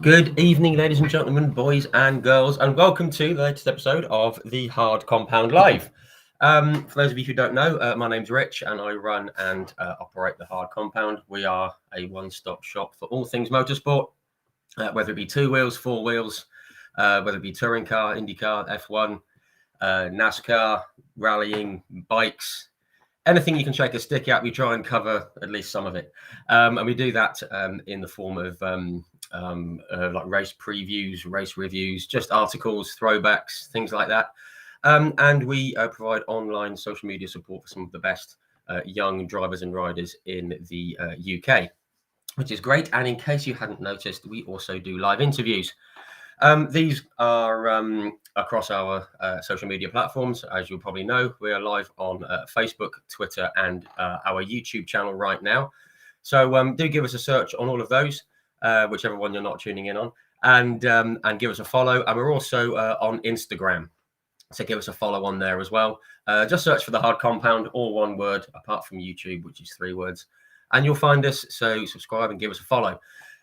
Good evening, ladies and gentlemen, boys and girls, and welcome to the latest episode of the Hard Compound Live. For those of you who don't know, my name's Rich, and I run and operate the Hard Compound. We are a one-stop shop for all things motorsport, whether it be two wheels, four wheels, whether it be touring car, IndyCar, F1, NASCAR, rallying, bikes. Anything you can shake a stick at, we try and cover at least some of it. And we do that in the form of like race previews, race reviews, just articles, throwbacks, things like that. And we provide online social media support for some of the best young drivers and riders in the UK, which is great. And in case you hadn't noticed, we also do live interviews. These are across our social media platforms. As you'll probably know, we are live on Facebook, Twitter, and our YouTube channel right now. So do give us a search on all of those, whichever one you're not tuning in on, and give us a follow. And we're also on Instagram, so give us a follow on there as well. Just search for the Hard Compound, all one word, apart from YouTube, which is 3 words, and you'll find us. So subscribe and give us a follow.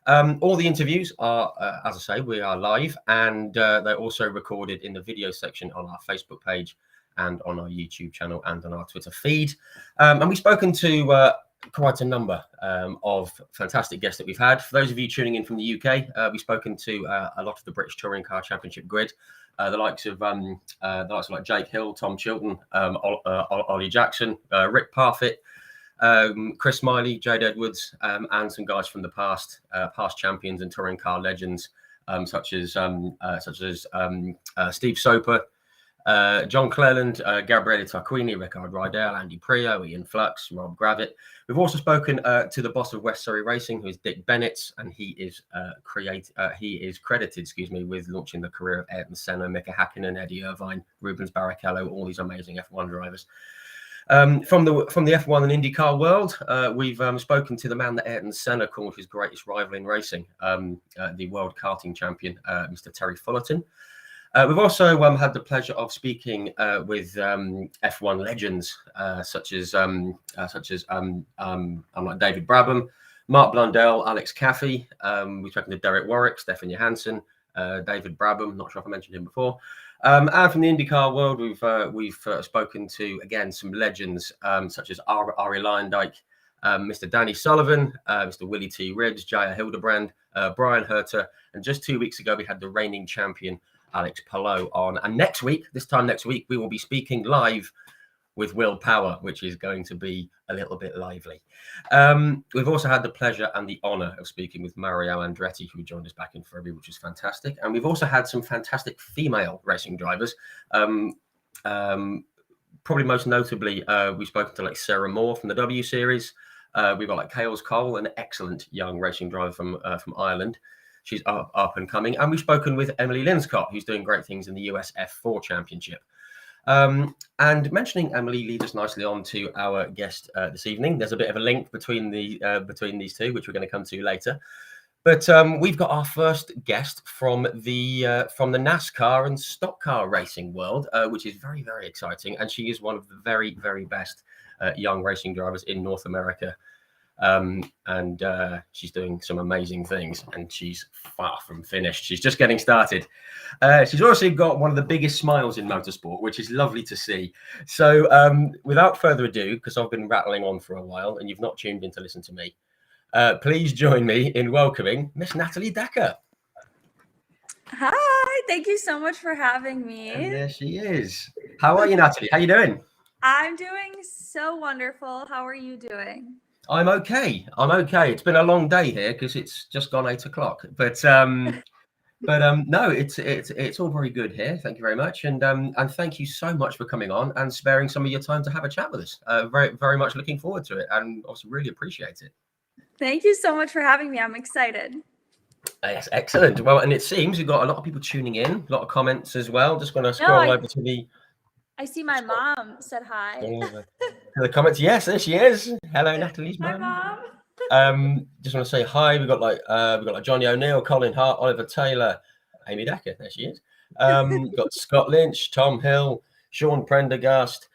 All the interviews are, as I say, we are live, and they're also recorded in the video section on our Facebook page and on our YouTube channel and on our Twitter feed. And we've spoken to quite a number of fantastic guests that we've had. For those of you tuning in from the UK, we've spoken to a lot of the British Touring Car Championship grid, the likes of like Jake Hill, Tom Chilton, Ollie Jackson, Rick Parfitt, Chris Smiley, Jade Edwards, and some guys from the past champions and touring car legends, such as Steve Soper, John Cleland, Gabriele Tarquini, Ricard Rydell, Andy Prio, Ian Flux, Rob Gravitt. We've also spoken to the boss of West Surrey Racing, who is Dick Bennett, and he is credited, with launching the career of Ayrton Senna, Mika Hakkinen, Eddie Irvine, Rubens Barrichello, all these amazing F1 drivers. From the F1 and IndyCar world, we've spoken to the man that Ayrton Senna called his greatest rival in racing, the world karting champion, Mr. Terry Fullerton. We've also had the pleasure of speaking with F1 legends such as like David Brabham, Mark Blundell, Alex Caffey. We've spoken to Derek Warwick, Stefan Johansson, David Brabham. Not sure if I mentioned him before. And from the IndyCar world, we've spoken to, again, some legends such as Ari Lyondike, Mr. Danny Sullivan, Mr. Willie T. Ridge, Jaya Hildebrand, Brian Herter, and just 2 weeks ago we had the reigning champion Alex Palou on. And this time next week, we will be speaking live with Will Power, which is going to be a little bit lively. We've also had the pleasure and the honour of speaking with Mario Andretti, who joined us back in February, which is fantastic. And we've also had some fantastic female racing drivers. Probably most notably, we've spoken to like Sarah Moore from the W Series. We've got like Kales Cole, an excellent young racing driver from Ireland. She's up and coming. And we've spoken with Emily Linscott, who's doing great things in the US F4 Championship. And mentioning Emily leads us nicely on to our guest this evening. There's a bit of a link between these two, which we're going to come to later. But we've got our first guest from the NASCAR and stock car racing world, which is very, very exciting. And she is one of the very, very best young racing drivers in North America. And she's doing some amazing things, and she's far from finished. She's just getting started. She's also got one of the biggest smiles in motorsport, which is lovely to see. So without further ado, because I've been rattling on for a while and you've not tuned in to listen to me, please join me in welcoming Miss Natalie Decker. Hi, thank you so much for having me. And there she is. How are you, Natalie? How you doing? I'm doing so wonderful. How are you doing? I'm okay. It's been a long day here because it's just gone 8 o'clock. But no, it's all very good here. Thank you very much, and thank you so much for coming on and sparing some of your time to have a chat with us. Very, very much looking forward to it, and also really appreciate it. Thank you so much for having me. I'm excited. Yes, excellent. Well, and it seems we've got a lot of people tuning in, a lot of comments as well. Just going to scroll over to the. I see my mom said hi. The comments, yes, there she is. Hello, Natalie's mom. Hi, mom. Just want to say hi. We've got like Johnny O'Neill, Colin Hart, Oliver Taylor, Amy Decker. There she is. Got Scott Lynch, Tom Hill, Sean Prendergast,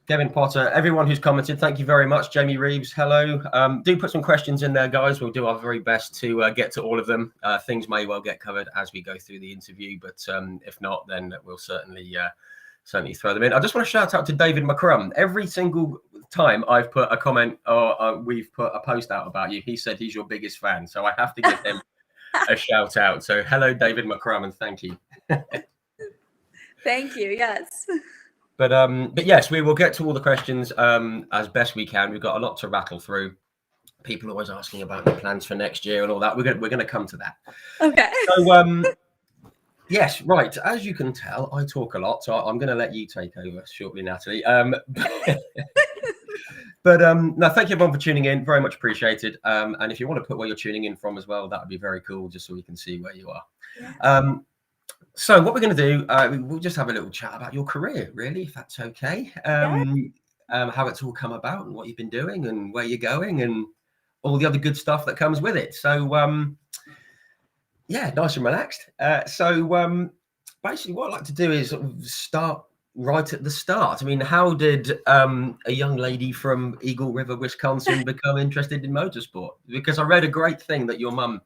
Kevin Potter, everyone who's commented, thank you very much. Jamie Reeves, hello. Do put some questions in there, guys. We'll do our very best to get to all of them. Things may well get covered as we go through the interview, but if not, then we'll certainly throw them in. I just want to shout out to David McCrum. Every single time I've put a comment or we've put a post out about you, he said he's your biggest fan. So I have to give him a shout out. So hello, David McCrum, and thank you. Thank you. Yes. But yes, we will get to all the questions as best we can. We've got a lot to rattle through. People always asking about the plans for next year and all that. We're going to come to that. Okay. So yes, right. As you can tell, I talk a lot, so I'm going to let you take over shortly, Natalie. But no, thank you everyone for tuning in. Very much appreciated. And if you want to put where you're tuning in from as well, that would be very cool, just so we can see where you are. Yeah. So what we're going to do, we'll just have a little chat about your career, really, if that's okay. How it's all come about and what you've been doing and where you're going and all the other good stuff that comes with it. So, yeah, nice and relaxed. So basically what I'd like to do is sort of start right at the start. I mean, how did a young lady from Eagle River, Wisconsin become interested in motorsport? Because I read a great thing that your mum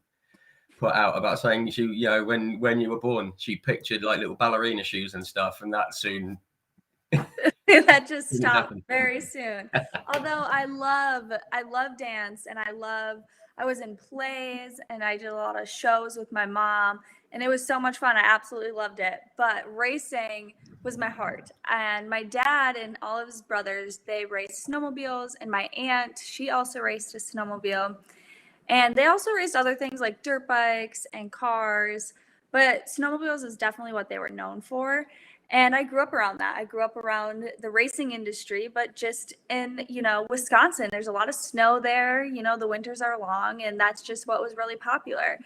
put out about saying she, when you were born, she pictured like little ballerina shoes and stuff, and that soon that just stopped very soon. Although I love dance, and I was in plays and I did a lot of shows with my mom, and it was so much fun. I absolutely loved it. But racing was my heart. And my dad and all of his brothers, they raced snowmobiles, and my aunt, she also raced a snowmobile. And they also raced other things like dirt bikes and cars, but snowmobiles is definitely what they were known for. And I grew up around that. I grew up around the racing industry, but just in, Wisconsin, there's a lot of snow there. The winters are long, and that's just what was really popular.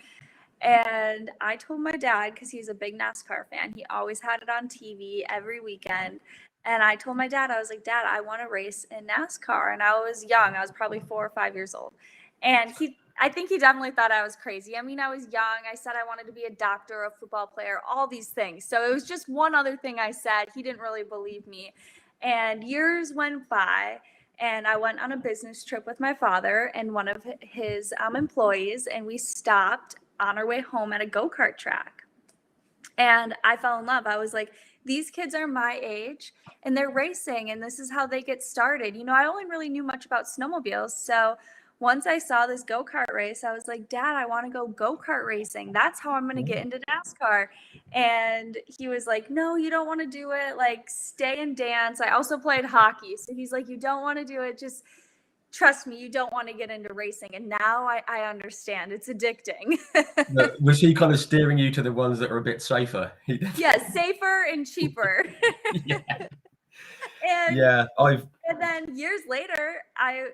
And I told my dad, because he's a big NASCAR fan, he always had it on TV every weekend. And I told my dad, I was like, Dad, I want to race in NASCAR. And I was young. I was probably 4 or 5 years old. And I think he definitely thought I was crazy. I mean, I was young. I said I wanted to be a doctor, a football player, all these things. So it was just one other thing I said. He didn't really believe me. And years went by, and I went on a business trip with my father and one of his employees, and we stopped on our way home at a go-kart track. And I fell in love. I was like, these kids are my age and they're racing, and this is how they get started. I only really knew much about snowmobiles. So once I saw this go-kart race, I was like, Dad, I want to go go-kart racing. That's how I'm going to get into NASCAR. And he was like, no, you don't want to do it. Like, stay and dance. I also played hockey. So he's like, you don't want to do it. Just trust me, you don't want to get into racing. And now I understand. It's addicting. Was he kind of steering you to the ones that are a bit safer? Yeah, safer and cheaper. Yeah. And then years later,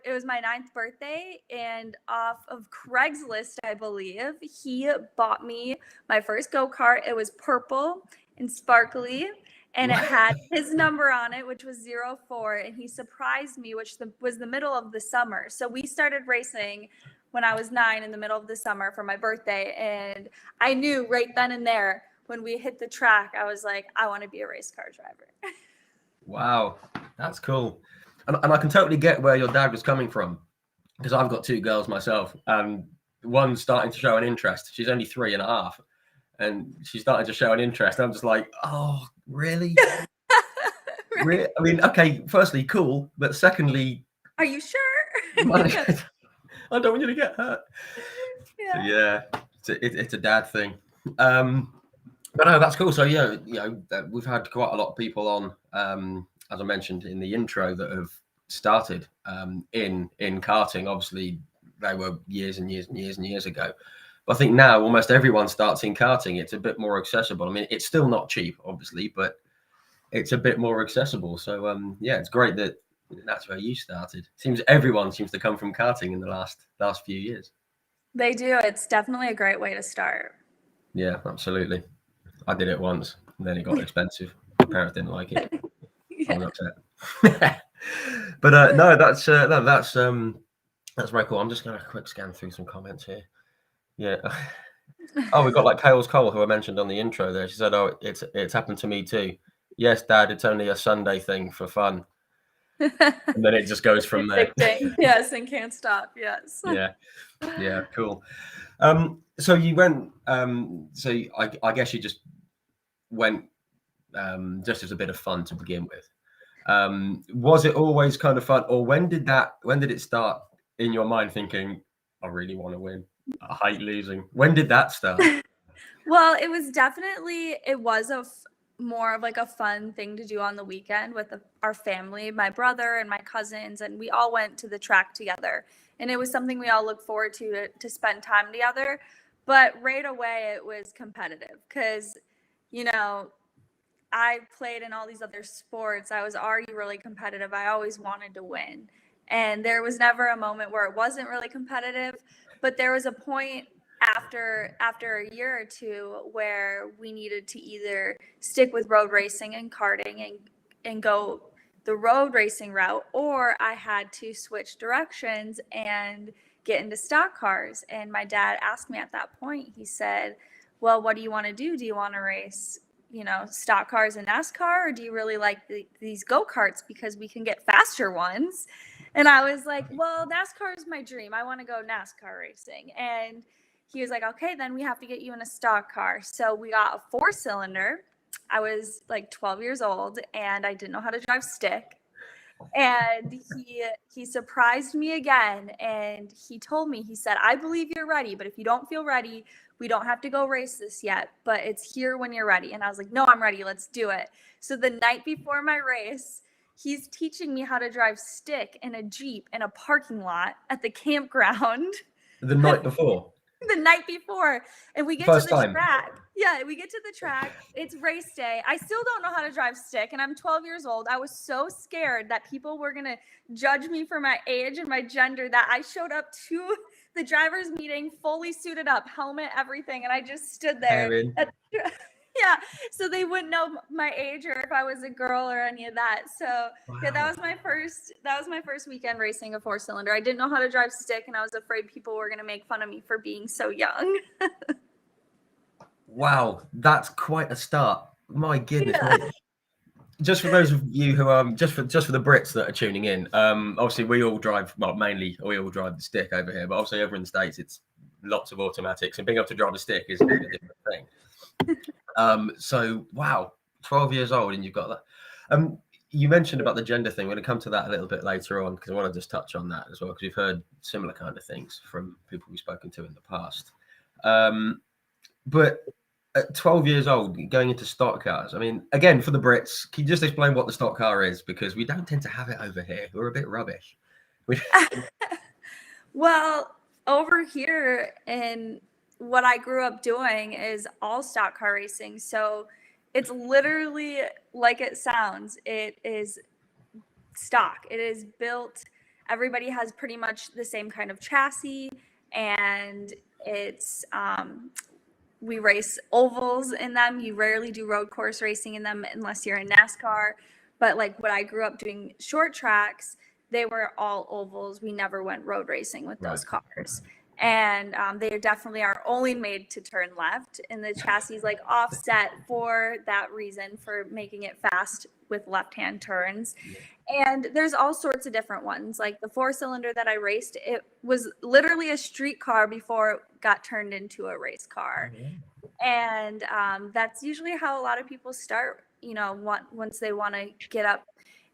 it was my 9th birthday, and off of Craigslist, I believe, he bought me my first go-kart. It was purple and sparkly, and it had his number on it, which was 04, and he surprised me, which was the middle of the summer. So we started racing when I was 9 in the middle of the summer for my birthday, and I knew right then and there when we hit the track, I was like, I want to be a race car driver. Wow, that's cool. And I can totally get where your dad was coming from, because I've got 2 girls myself, and one's starting to show an interest. She's only 3.5, and she's starting to show an interest. I'm just like, oh, really? Really? I mean, okay, firstly, cool, but secondly, are you sure? I don't want you to get hurt. Yeah, so it's a dad thing. But no, that's cool. So we've had quite a lot of people on, as I mentioned in the intro, that have started in karting. Obviously, they were years and years and years and years ago. But I think now almost everyone starts in karting. It's a bit more accessible. I mean, it's still not cheap, obviously, but it's a bit more accessible. So it's great that that's where you started. Seems everyone seems to come from karting in the last few years. They do. It's definitely a great way to start. Yeah, absolutely. I did it once, and then it got expensive. My parents didn't like it. I was upset. But no, that's very cool. I'm just going to quick scan through some comments here. Yeah. Oh, we've got like Kales Cole, who I mentioned on the intro there. She said, "Oh, it's happened to me too." Yes, Dad, it's only a Sunday thing for fun. And then it just goes from there. Yes, and can't stop. Yes. Yeah, cool. So you went. So I guess you just went just as a bit of fun to begin with. Was it always kind of fun, or when did it start in your mind thinking, I really want to win, I hate losing? When did that start? Well, it was more of like a fun thing to do on the weekend with our family, my brother and my cousins, and we all went to the track together. And it was something we all look forward to spend time together. But right away, it was competitive because, I played in all these other sports. I was already really competitive. I always wanted to win. And there was never a moment where it wasn't really competitive, but there was a point after a year or two where we needed to either stick with road racing and karting and go the road racing route, or I had to switch directions and get into stock cars. And my dad asked me at that point, he said, well, what do you want to do? Do you want to race stock cars and NASCAR, or do you really like these go-karts because we can get faster ones? And I was like, well, NASCAR is my dream. I want to go NASCAR racing. And he was like, okay, then we have to get you in a stock car. So we got a 4-cylinder. I was like 12 years old and I didn't know how to drive stick. And he surprised me again, and he told me, he said, I believe you're ready, but if you don't feel ready, we don't have to go race this yet, but it's here when you're ready. And I was like, no, I'm ready. Let's do it. So the night before my race, he's teaching me how to drive stick in a Jeep in a parking lot at the campground. The night before? The night before. And we get to the track. Yeah, we get to the track. It's race day. I still don't know how to drive stick, and I'm 12 years old. I was so scared that people were going to judge me for my age and my gender that I showed up to the driver's meeting fully suited up, helmet, everything, and I just stood there. Yeah, so they wouldn't know my age or if I was a girl or any of that. So wow. Yeah, that was my first weekend racing a 4-cylinder. I didn't know how to drive stick, and I was afraid people were going to make fun of me for being so young. Wow, that's quite a start. My goodness. Yeah. Just for those of you who just for the Brits that are tuning in, obviously we all drive, well, mainly we all drive the stick over here, but obviously over in the States it's lots of automatics, and being able to drive a stick is a different thing. So wow, 12 years old and you've got that. You mentioned about the gender thing. We're going to come to that a little bit later on because I want to just touch on that as well, because we've heard similar kind of things from people we've spoken to in the past. But at 12 years old, going into stock cars, I mean, again, for the Brits, can you just explain what the stock car is? Because we don't tend to have it over here. We're a bit rubbish. Well, over here, and what I grew up doing is all stock car racing. So it's literally like it sounds. It is stock. It is built. Everybody has pretty much the same kind of chassis, and it's we race ovals in them. You rarely do road course racing in them unless you're in NASCAR. But like what I grew up doing, short tracks, they were all ovals. We never went road racing with those cars. And they definitely are only made to turn left, and the chassis is like offset for that reason, for making it fast with left-hand turns. And there's all sorts of different ones. Like the 4-cylinder that I raced, it was literally a street car before it got turned into a race car. And that's usually how a lot of people start, once they want to get up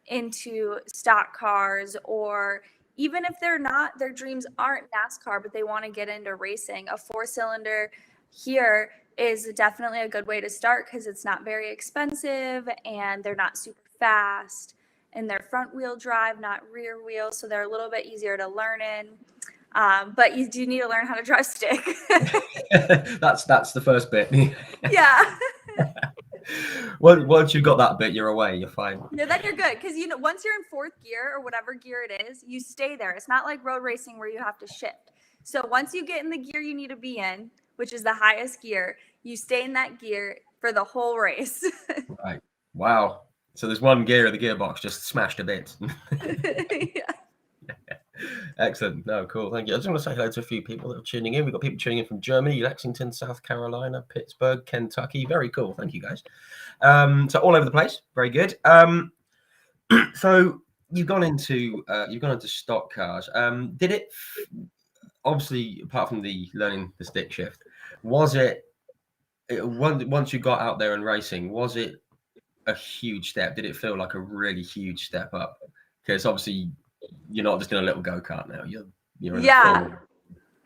into stock cars, or even if their dreams aren't NASCAR, but they want to get into racing, a 4-cylinder here is definitely a good way to start because it's not very expensive and they're not super fast, and they're front wheel drive, not rear wheel. So they're a little bit easier to learn in. But you do need to learn how to drive stick. That's the first bit. Yeah. Well, once you've got that bit, you're away. You're fine. Yeah, then you're good because once you're in 4th gear or whatever gear it is, you stay there. It's not like road racing where you have to shift. So once you get in the gear you need to be in, which is the highest gear, you stay in that gear for the whole race. Right. Wow. So there's one gear of the gearbox just smashed a bit. Yeah. Excellent. No, cool. Thank you. I just want to say hello to a few people that are tuning in. We've got people tuning in from Germany, Lexington, South Carolina, Pittsburgh, Kentucky. Very cool. Thank you, guys. So all over the place. Very good. So you've gone into stock cars. Did it obviously, apart from the learning the stick shift, was once you got out there and racing, was it a huge step? Did it feel like a really huge step up? Because obviously you're not just in a little go-kart now. You're in a full.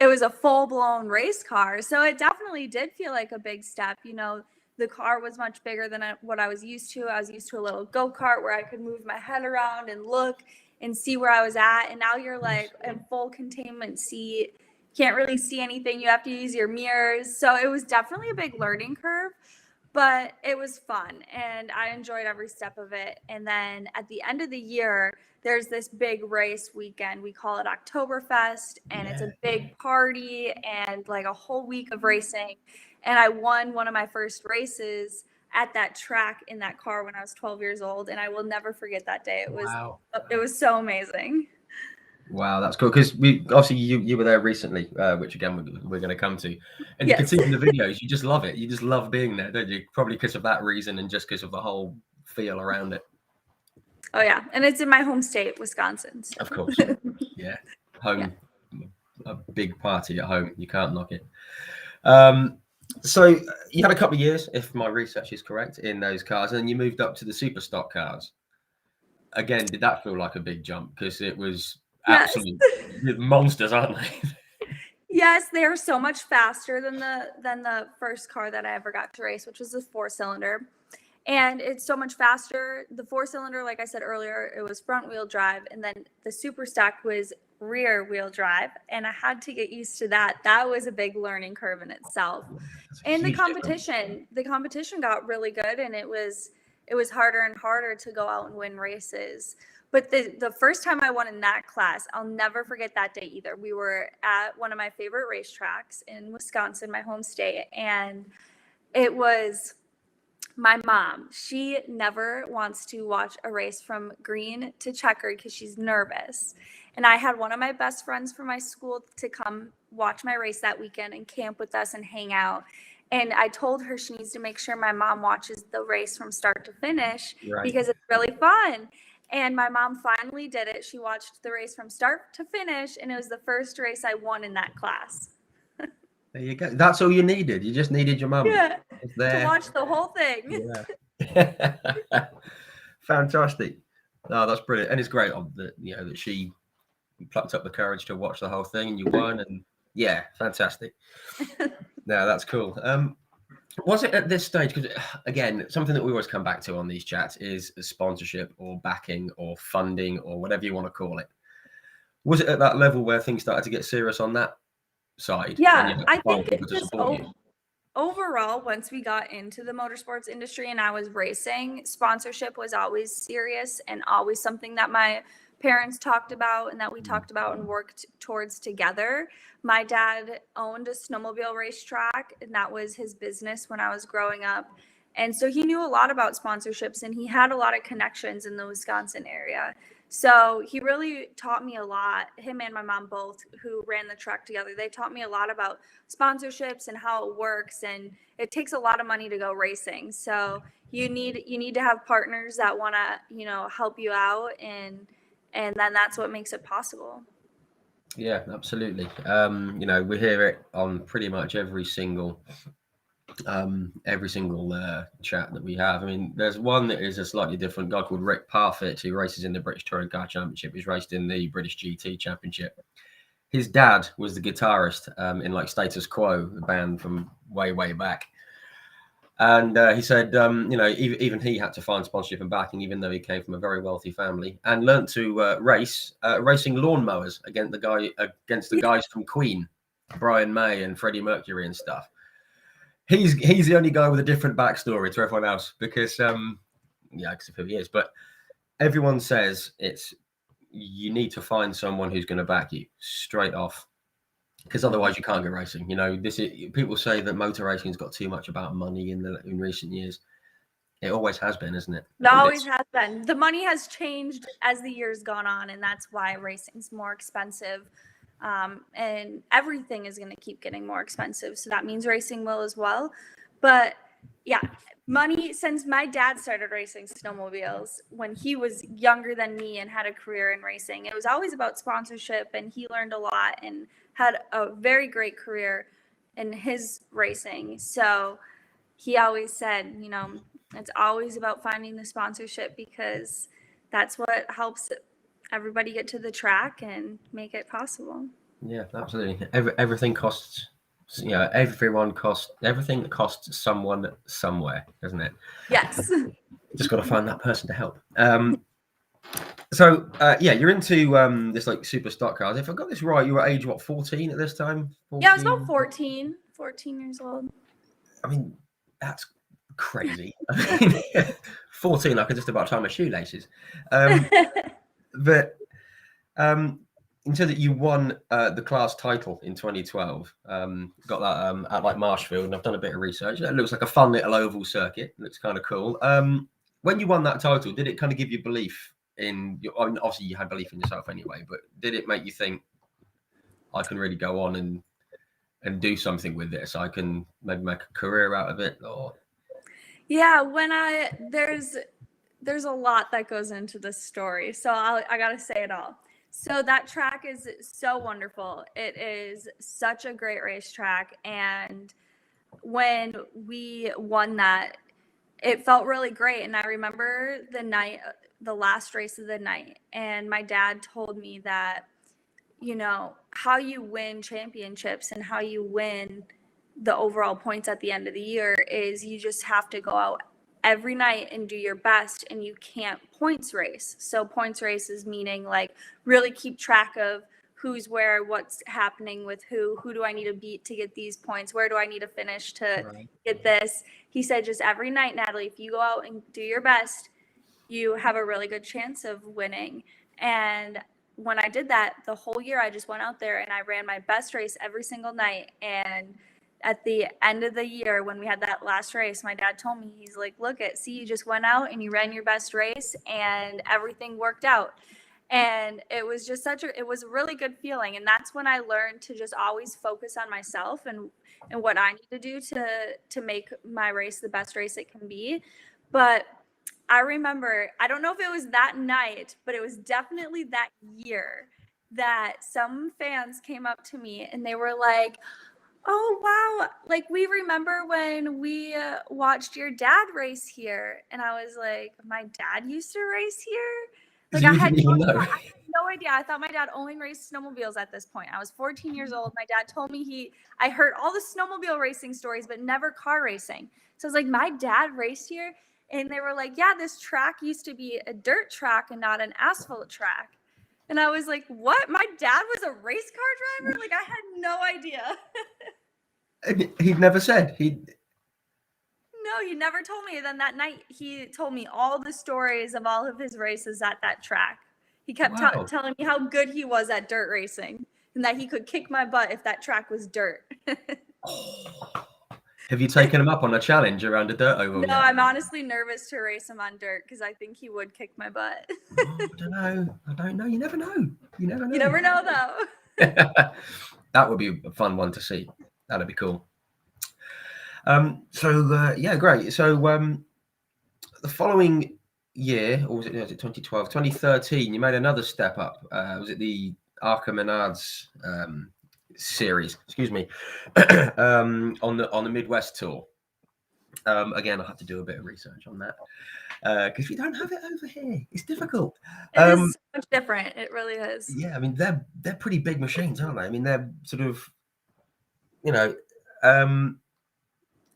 It was a full-blown race car. So it definitely did feel like a big step. The car was much bigger than what I was used to. I was used to a little go-kart where I could move my head around and look and see where I was at. And now you're like in full containment seat. Can't really see anything. You have to use your mirrors. So it was definitely a big learning curve, but it was fun and I enjoyed every step of it. And then at the end of the year, there's this big race weekend. We call it Oktoberfest, and it's a big party and like a whole week of racing. And I won one of my first races at that track in that car when I was 12 years old, and I will never forget that day. It was so amazing. Wow, that's cool. Because we obviously you were there recently, which again we're going to come to, and you can see from the videos, you just love it. You just love being there, don't you? Probably because of that reason, and just because of the whole feel around it. Oh yeah, and it's in my home state, Wisconsin. So. Of course, yeah, home, a big party at home. You can't knock it. So you had a couple of years, if my research is correct, in those cars, and then you moved up to the super stock cars. Again, did that feel like a big jump? Because it was absolute monsters, aren't they? Yes, they are so much faster than the first car that I ever got to race, which was a 4-cylinder. And it's so much faster. The 4-cylinder, like I said earlier, it was front wheel drive, and then the super stock was rear wheel drive, and I had to get used to that. That was a big learning curve in itself. And the competition got really good, and it was harder and harder to go out and win races. But the first time I won in that class, I'll never forget that day either. We were at one of my favorite racetracks in Wisconsin, my home state, and it was my mom. She never wants to watch a race from green to checkered because she's nervous. And I had one of my best friends from my school to come watch my race that weekend and camp with us and hang out. And I told her she needs to make sure my mom watches the race from start to finish because it's really fun. And my mom finally did it. She watched the race from start to finish, and it was the first race I won in that class. There you go. That's all you needed. You just needed your mum. Yeah, to watch the whole thing. Yeah. Fantastic. No, that's brilliant. And it's great that she plucked up the courage to watch the whole thing and you won. And yeah, fantastic. No, that's cool. Was it at this stage, because again, something that we always come back to on these chats is sponsorship or backing or funding or whatever you want to call it. Was it at that level where things started to get serious on that side? Yeah, I think it just overall, once we got into the motorsports industry and I was racing, sponsorship was always serious and always something that my parents talked about and that we talked about and worked towards together. My dad owned a snowmobile racetrack, and that was his business when I was growing up. And so he knew a lot about sponsorships, and he had a lot of connections in the Wisconsin area. So he really taught me a lot, him and my mom both, who ran the track together. They taught me a lot about sponsorships and how it works, and it takes a lot of money to go racing. So you need to have partners that want to, help you out, and then that's what makes it possible. Yeah, absolutely. We hear it on pretty much every single chat that we have. I mean, there's one that is a slightly different guy called Rick Parfitt, who races in the British Touring Car Championship. He's raced in the British GT Championship. His dad was the guitarist in like Status Quo, the band from way back. And he said, even he had to find sponsorship and backing, even though he came from a very wealthy family, and learned to racing lawnmowers against the guys from Queen, Brian May and Freddie Mercury and stuff. He's the only guy with a different backstory to everyone else because because of who he is. But everyone says you need to find someone who's going to back you straight off, because otherwise you can't go racing. People say that motor racing's got too much about money in recent years. It always has been, isn't it? It always has been. The money has changed as the years gone on, and that's why racing's more expensive. And everything is going to keep getting more expensive. So that means racing will as well. But yeah, money, since my dad started racing snowmobiles when he was younger than me and had a career in racing, it was always about sponsorship, and he learned a lot and had a very great career in his racing. So he always said, you know, it's always about finding the sponsorship, because that's what helps everybody get to the track and make it possible. Yeah, absolutely. Everything costs, you know, everything costs someone somewhere, doesn't it? Yes. Just got to find that person to help. So yeah, you're into this like super stock cars. If I got this right, you were age what, 14 at this time? 14? Yeah, I was about 14 years old. I mean, that's crazy. I mean, 14, I could just about tie my shoelaces. But you said that you won the class title in 2012. Got that at like Marshfield, and I've done a bit of research. It looks like a fun little oval circuit. It looks kind of cool. When you won that title, did it kind of give you belief in your, I mean, obviously you had belief in yourself anyway, but did it make you think I can really go on and do something with this? I can maybe make a career out of it? Or yeah, there's a lot that goes into this story, so I gotta say it all. So that track is so wonderful. It is such a great racetrack, and when we won that, it felt really great. And I remember the last race of the night, and my dad told me that, you know, how you win championships and how you win the overall points at the end of the year is you just have to go out every night and do your best, and you can't points race. So points race is meaning like really keep track of who's where, what's happening with who do I need to beat to get these points, where do I need to finish to get this. He said, just every night, Natalie, if you go out and do your best, you have a really good chance of winning. And when I did that the whole year, I just went out there and I ran my best race every single night. And at the end of the year, when we had that last race, my dad told me, he's like, look see, you just went out and you ran your best race and everything worked out. And it was just it was a really good feeling. And that's when I learned to just always focus on myself and what I need to do to make my race the best race it can be. But I remember, I don't know if it was that night, but it was definitely that year that some fans came up to me and they were like, oh, wow, like we remember when we watched your dad race here. And I was like, my dad used to race here? Like I had no idea. I thought my dad only raced snowmobiles at this point. I was 14 years old. My dad told me I heard all the snowmobile racing stories, but never car racing. So I was like, my dad raced here? And they were like, yeah, this track used to be a dirt track and not an asphalt track. And I was like, what? My dad was a race car driver? Like I had no idea. He'd never said. No, he never told me. Then that night, he told me all the stories of all of his races at that track. He kept telling me how good he was at dirt racing and that he could kick my butt if that track was dirt. Have you taken him up on a challenge around a dirt oval? No, I'm honestly nervous to race him on dirt because I think he would kick my butt. I don't know. You never know. You never know, though. That would be a fun one to see. That'd be cool. Yeah, great. So the following year, or was it 2012, 2013, you made another step up. Was it the Arca Menards series? Excuse me, on the Midwest tour. Again, I had to do a bit of research on that because we don't have it over here. It's difficult. It is so much different. It really is. Yeah, I mean they're pretty big machines, aren't they? I mean they're sort of, you know,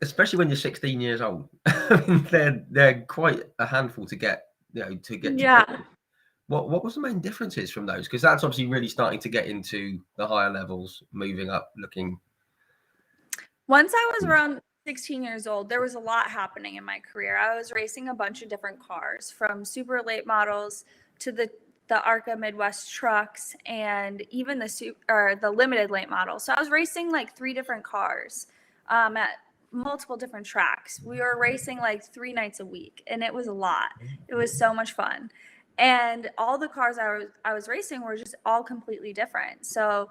especially when you're 16 years old. I mean, they're quite a handful to get. Yeah. What was the main differences from those? Because that's obviously really starting to get into the higher levels, moving up, looking. Once I was around 16 years old, there was a lot happening in my career. I was racing a bunch of different cars, from super late models to the Arca Midwest trucks and even the limited late model. So I was racing like 3 different cars at multiple different tracks. We were racing like 3 nights a week, and it was a lot. It was so much fun. And all the cars I was racing were just all completely different. So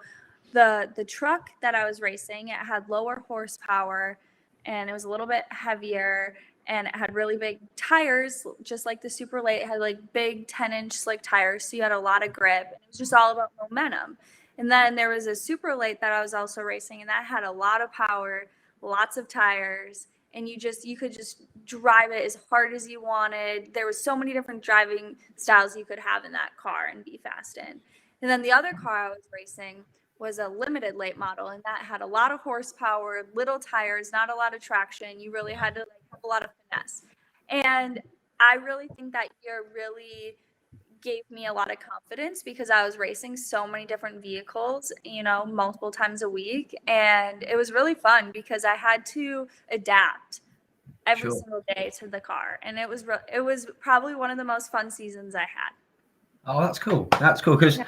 the truck that I was racing, it had lower horsepower and it was a little bit heavier, and it had really big tires, just like the Super Late. It had like big 10-inch slick tires, so you had a lot of grip. It was just all about momentum. And then there was a Super Late that I was also racing, and that had a lot of power, lots of tires, and you could just drive it as hard as you wanted. There was so many different driving styles you could have in that car and be fast in. And then the other car I was racing was a limited late model, and that had a lot of horsepower, little tires, not a lot of traction. You really had to like have a lot of finesse. And I really think that year really gave me a lot of confidence because I was racing so many different vehicles, multiple times a week. And it was really fun because I had to adapt every single day to the car. And it was probably one of the most fun seasons I had. Oh, that's cool. That's cool because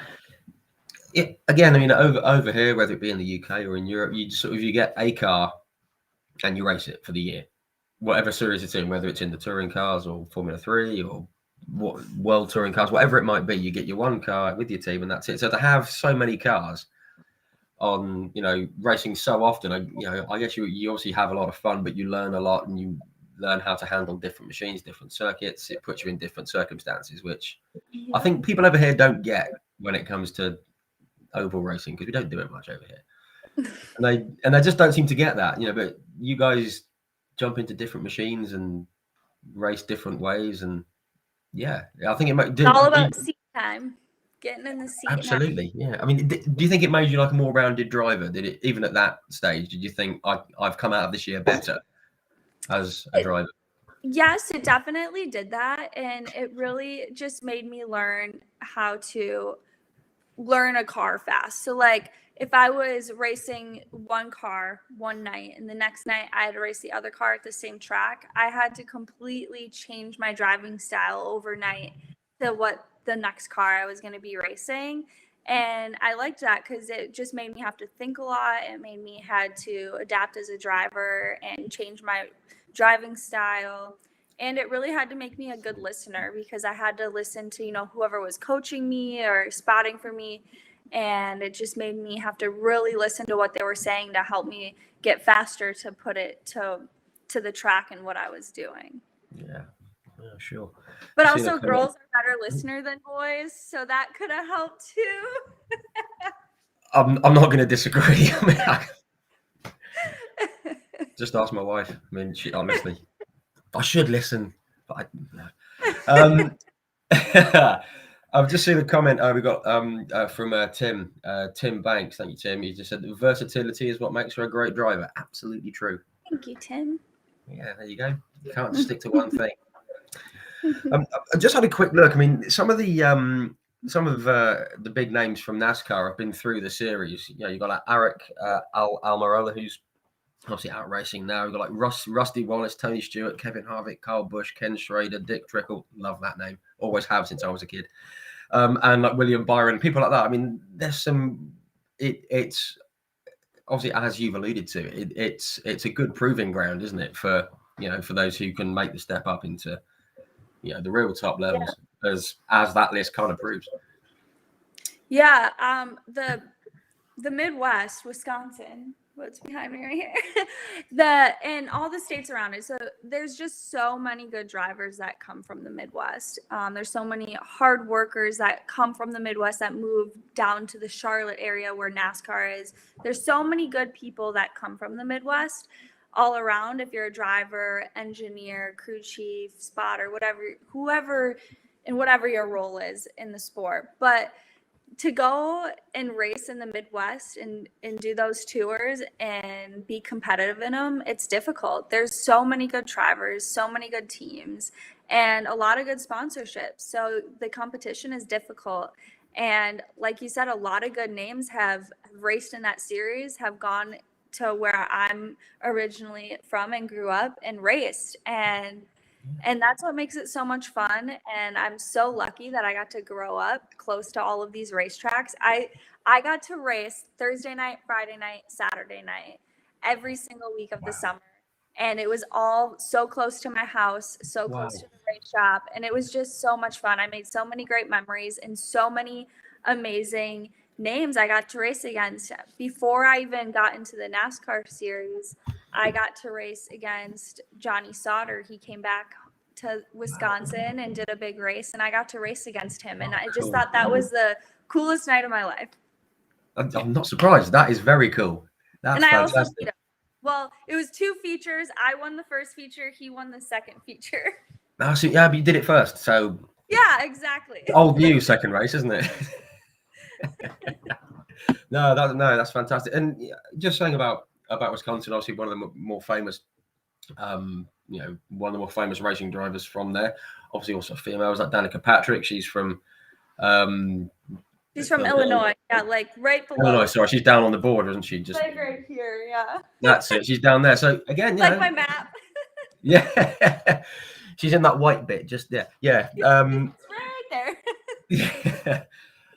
again, I mean, over here, whether it be in the UK or in Europe, you get a car and you race it for the year, whatever series it's in, whether it's in the touring cars or Formula 3 or what world touring cars, whatever it might be, you get your one car with your team and that's it. So to have so many cars on, racing so often, I guess you obviously have a lot of fun, but you learn a lot and you learn how to handle different machines, different circuits. It puts you in different circumstances, which I think people over here don't get when it comes to oval racing, because we don't do it much over here. And they just don't seem to get that, but you guys jump into different machines and race different ways. And I think it's all about seat time, getting in the seat. Absolutely. Yeah. I mean, do you think it made you like a more rounded driver? Did it, even at that stage, did you think I've come out of this year better as a driver? Yes, it definitely did that. And it really just made me learn how to learn a car fast. So like if I was racing one car one night and the next night I had to race the other car at the same track, I had to completely change my driving style overnight to what the next car I was going to be racing. And I liked that because it just made me have to think a lot. It made me had to adapt as a driver and change my driving style. And it really had to make me a good listener because I had to listen to, whoever was coaching me or spotting for me. And it just made me have to really listen to what they were saying to help me get faster to put it to the track and what I was doing. Yeah, sure. But also girls are better listener than boys, so that could have helped too. I'm not going to disagree. I mean, just ask my wife. I mean, she honestly, I should listen, but I've just seen a comment we got from Tim Banks. Thank you, Tim. He just said versatility is what makes her a great driver. Absolutely true. Thank you, Tim. Yeah, there you go. You can't just stick to one thing. I just had a quick look. I mean, some of the big names from NASCAR have been through the series. You've got like Eric Almirola, who's obviously out racing now. We've got like Rusty Wallace, Tony Stewart, Kevin Harvick, Kyle Busch, Ken Schrader, Dick Trickle. Love that name. Always have since I was a kid. And like William Byron, people like that. I mean, there's some. It's obviously, as you've alluded to, it's a good proving ground, isn't it? For those who can make the step up into the real top levels, as that list kind of proves. Yeah, the Midwest, Wisconsin, what's behind me right here, and all the states around it. So there's just so many good drivers that come from the Midwest. There's so many hard workers that come from the Midwest that move down to the Charlotte area where NASCAR is. There's so many good people that come from the Midwest all around. If you're a driver, engineer, crew chief, spotter, whoever your role is in the sport. But to go and race in the Midwest and do those tours and be competitive in them, it's difficult. There's so many good drivers, so many good teams, and a lot of good sponsorships. So the competition is difficult. And like you said, a lot of good names have raced in that series, have gone to where I'm originally from and grew up and raced. And that's what makes it so much fun. And I'm so lucky that I got to grow up close to all of these racetracks. I got to race Thursday night, Friday night, Saturday night, every single week of the summer. And it was all so close to my house, so close to the race shop. And it was just so much fun. I made so many great memories and so many amazing names I got to race against. Before I even got into the NASCAR series, I got to race against Johnny Sauter. He came back to Wisconsin and did a big race, and I got to race against him. And I just thought that was the coolest night of my life. I'm not surprised. That is very cool. That's and I fantastic. also beat him. Well, it was 2 features. I won the first feature. He won the second feature. Oh, so, yeah, but you did it first. So yeah, exactly. Old you second race, isn't it? No, that's fantastic. And just saying about Wisconsin, obviously one of the more famous, one of the more famous racing drivers from there. Obviously, also females like Danica Patrick. She's from. She's from Illinois. Yeah, like right below. Illinois. Sorry, she's down on the board, isn't she? Just like right here. Yeah. That's it. She's down there. So again, like my map. Yeah. She's in that white bit. Just yeah. It's right there.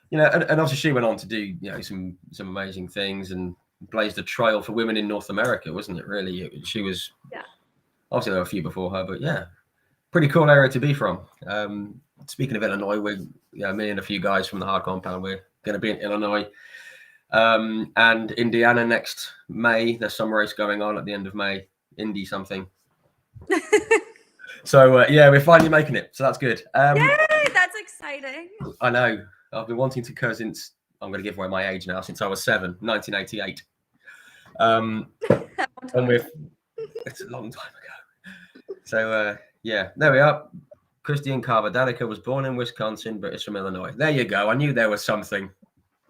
Yeah. And obviously she went on to do some amazing things and blazed a trail for women in North America, wasn't it? Really, she was. Yeah. Obviously there were a few before her, but yeah, pretty cool area to be from. Speaking of Illinois, me and a few guys from the hard compound, we're going to be in Illinois and Indiana next May. There's some race going on at the end of May, Indy something. So we're finally making it. So that's good. Yay, that's exciting. I know. I've been wanting to go since, I'm going to give away my age now, since I was 7, 1988. And it's a long time ago. So there we are. Christian Carver Danica was born in Wisconsin, but is from Illinois. There you go. I knew there was something.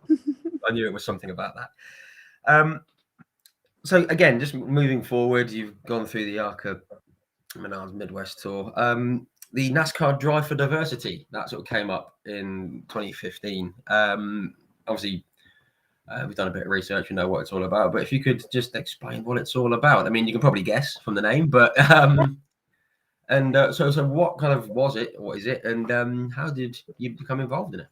I knew it was something about that. So again, just moving forward, you've gone through the ARCA Menards Midwest Tour. The NASCAR Drive for Diversity, that sort of came up in 2015. Obviously, we've done a bit of research, we know what it's all about, but if you could just explain what it's all about. I mean, you can probably guess from the name, but so what kind of was it? What is it? And how did you become involved in it?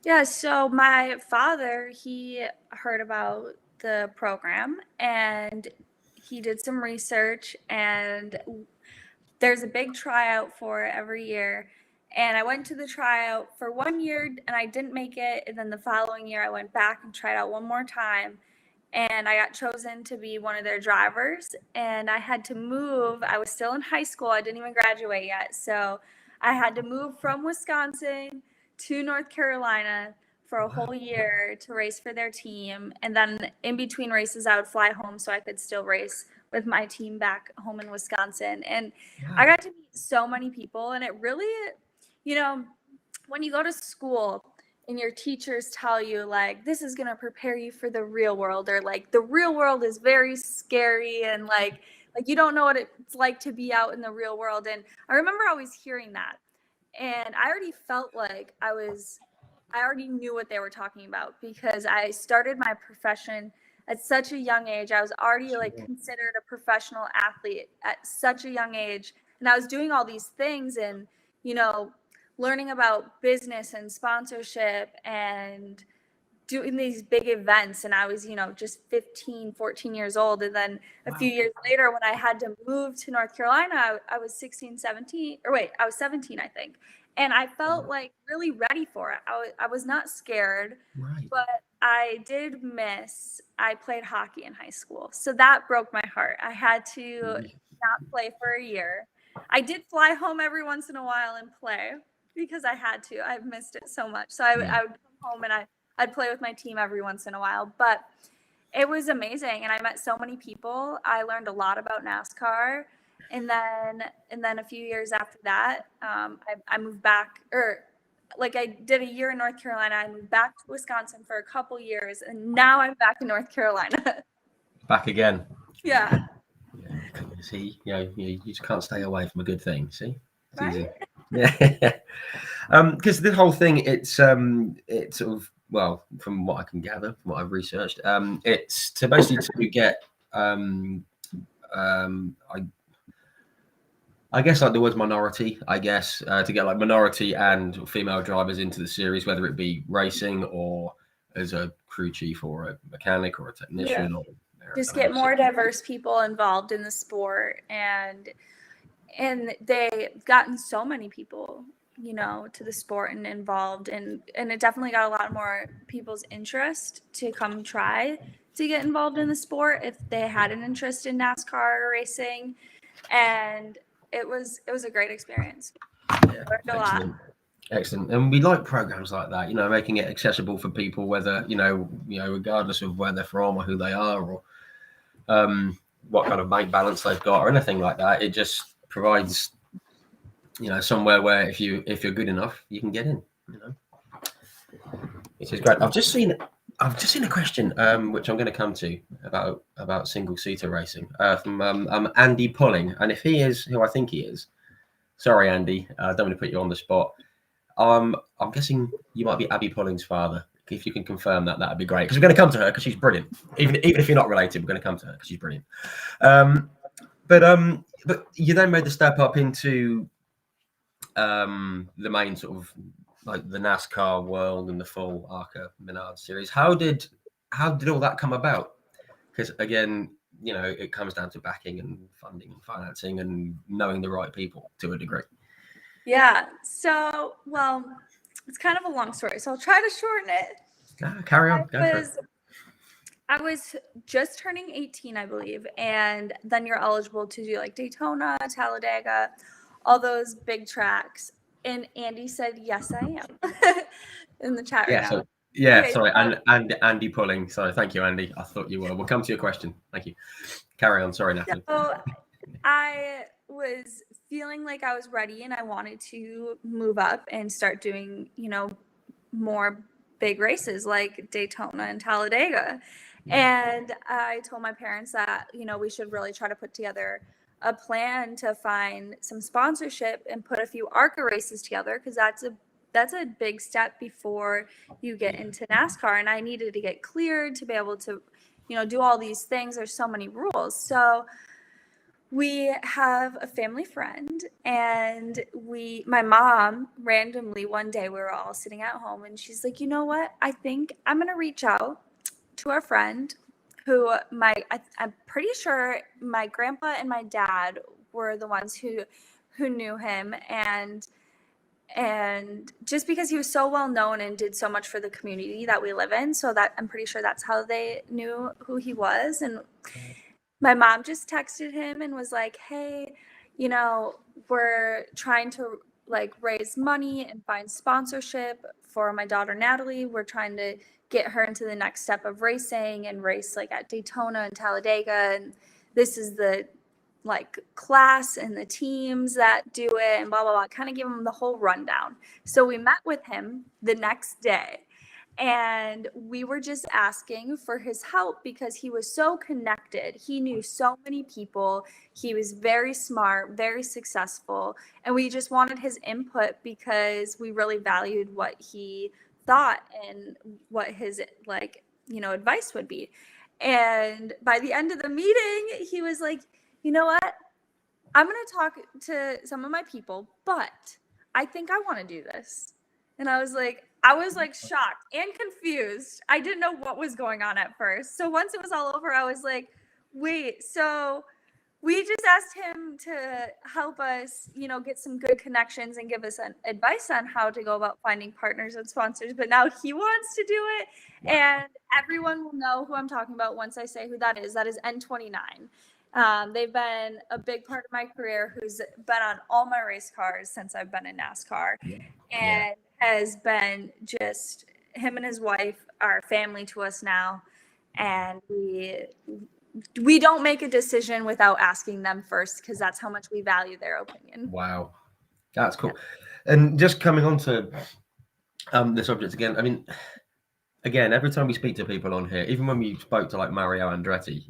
Yeah, so my father, he heard about the program and he did some research, and there's a big tryout for it every year. And I went to the tryout for 1 year and I didn't make it. And then the following year I went back and tried out one more time. And I got chosen to be one of their drivers. And I had to move. I was still in high school. I didn't even graduate yet. So I had to move from Wisconsin to North Carolina for a whole year to race for their team. And then in between races, I would fly home so I could still race with my team back home in Wisconsin. And I got to meet so many people. And it really, when you go to school and your teachers tell you like, this is going to prepare you for the real world, or like the real world is very scary and like you don't know what it's like to be out in the real world. And I remember always hearing that. And I already felt like I already knew what they were talking about because I started my profession at such a young age. I was already like considered a professional athlete at such a young age. And I was doing all these things and, learning about business and sponsorship and doing these big events. And I was, just 15, 14 years old. And then a few years later, when I had to move to North Carolina, I was 16, 17, I was 17, I think. And I felt like really ready for it. I was not scared, but I did miss. I played hockey in high school. So that broke my heart. I had to not play for a year. I did fly home every once in a while and play because I had to. I've missed it so much. So I would come home and I'd play with my team every once in a while. But it was amazing. And I met so many people. I learned a lot about NASCAR. And then a few years after that, I moved back, I did a year in North Carolina. I moved back to Wisconsin for a couple years, and now I'm back in North Carolina. Back again. Yeah. See, you just can't stay away from a good thing. See, it's right? Easy. Yeah. Because the whole thing, it's sort of, well, from what I can gather, from what I've researched, it's to basically to get I guess like the word minority, to get like minority and female drivers into the series, whether it be racing or as a crew chief or a mechanic or a technician. Or just get more diverse people involved in the sport. And they've gotten so many people, to the sport and involved. And it definitely got a lot more people's interest to come try to get involved in the sport if they had an interest in NASCAR racing, and it was a great experience. Yeah, excellent. And we like programs like that, making it accessible for people, whether regardless of where they're from or who they are, or what kind of bank balance they've got or anything like that. It just provides somewhere where if you're good enough, you can get in. It is great. I've just seen a question which I'm going to come to about single-seater racing from Andy Pulling, and if he is who I think he is, sorry Andy, I don't want to put you on the spot. I'm guessing you might be Abby Pulling's father. If you can confirm that, that'd be great, because we're going to come to her because she's brilliant. Even if you're not related, we're going to come to her because she's brilliant. But you then made the step up into the main sort of like the NASCAR world and the full ARCA Menard series. How did all that come about? Because again, it comes down to backing and funding and financing and knowing the right people to a degree. Yeah. So, well, it's kind of a long story, so I'll try to shorten it. Carry on. I was just turning 18, I believe, and then you're eligible to do like Daytona, Talladega, all those big tracks. And Andy said, "Yes, I am." In the chat right now. Okay, sorry, and Andy Pulling. Sorry, thank you, Andy. I thought you were. We'll come to your question. Thank you. Carry on. Sorry, Natalie. So I was feeling like I was ready, and I wanted to move up and start doing, more big races like Daytona and Talladega. And I told my parents that, we should really try to put together a plan to find some sponsorship and put a few ARCA races together, because that's a big step before you get into NASCAR. And I needed to get cleared to be able to, do all these things. There's so many rules. So we have a family friend, and my mom randomly one day, we were all sitting at home, and she's like, "You know what? I think I'm going to reach out to our friend who I'm pretty sure my grandpa and my dad were the ones who knew him, and just because he was so well known and did so much for the community that we live in, so that I'm pretty sure that's how they knew who he was." And my mom just texted him and was like, "Hey, we're trying to like raise money and find sponsorship for my daughter Natalie. We're trying to get her into the next step of racing and race like at Daytona and Talladega, and this is the like class and the teams that do it, and blah blah blah." Kind of give him the whole rundown. So we met with him the next day, and we were just asking for his help because he was so connected. He knew so many people. He was very smart, very successful, and we just wanted his input because we really valued what he thought and what his advice would be. And by the end of the meeting, he was like, "You know what? I'm going to talk to some of my people, but I think I want to do this." And I was like shocked and confused. I didn't know what was going on at first. So once it was all over, I was like, wait, so we just asked him to help us, get some good connections and give us advice on how to go about finding partners and sponsors. But now he wants to do it. And everyone will know who I'm talking about once I say who that is. That is N29. They've been a big part of my career, who's been on all my race cars since I've been in NASCAR. And has been just, him and his wife are family to us now. And we don't make a decision without asking them first, because that's how much we value their opinion. Wow, that's cool. And just coming on to the subject again, I mean, again, every time we speak to people on here, even when we spoke to like Mario Andretti,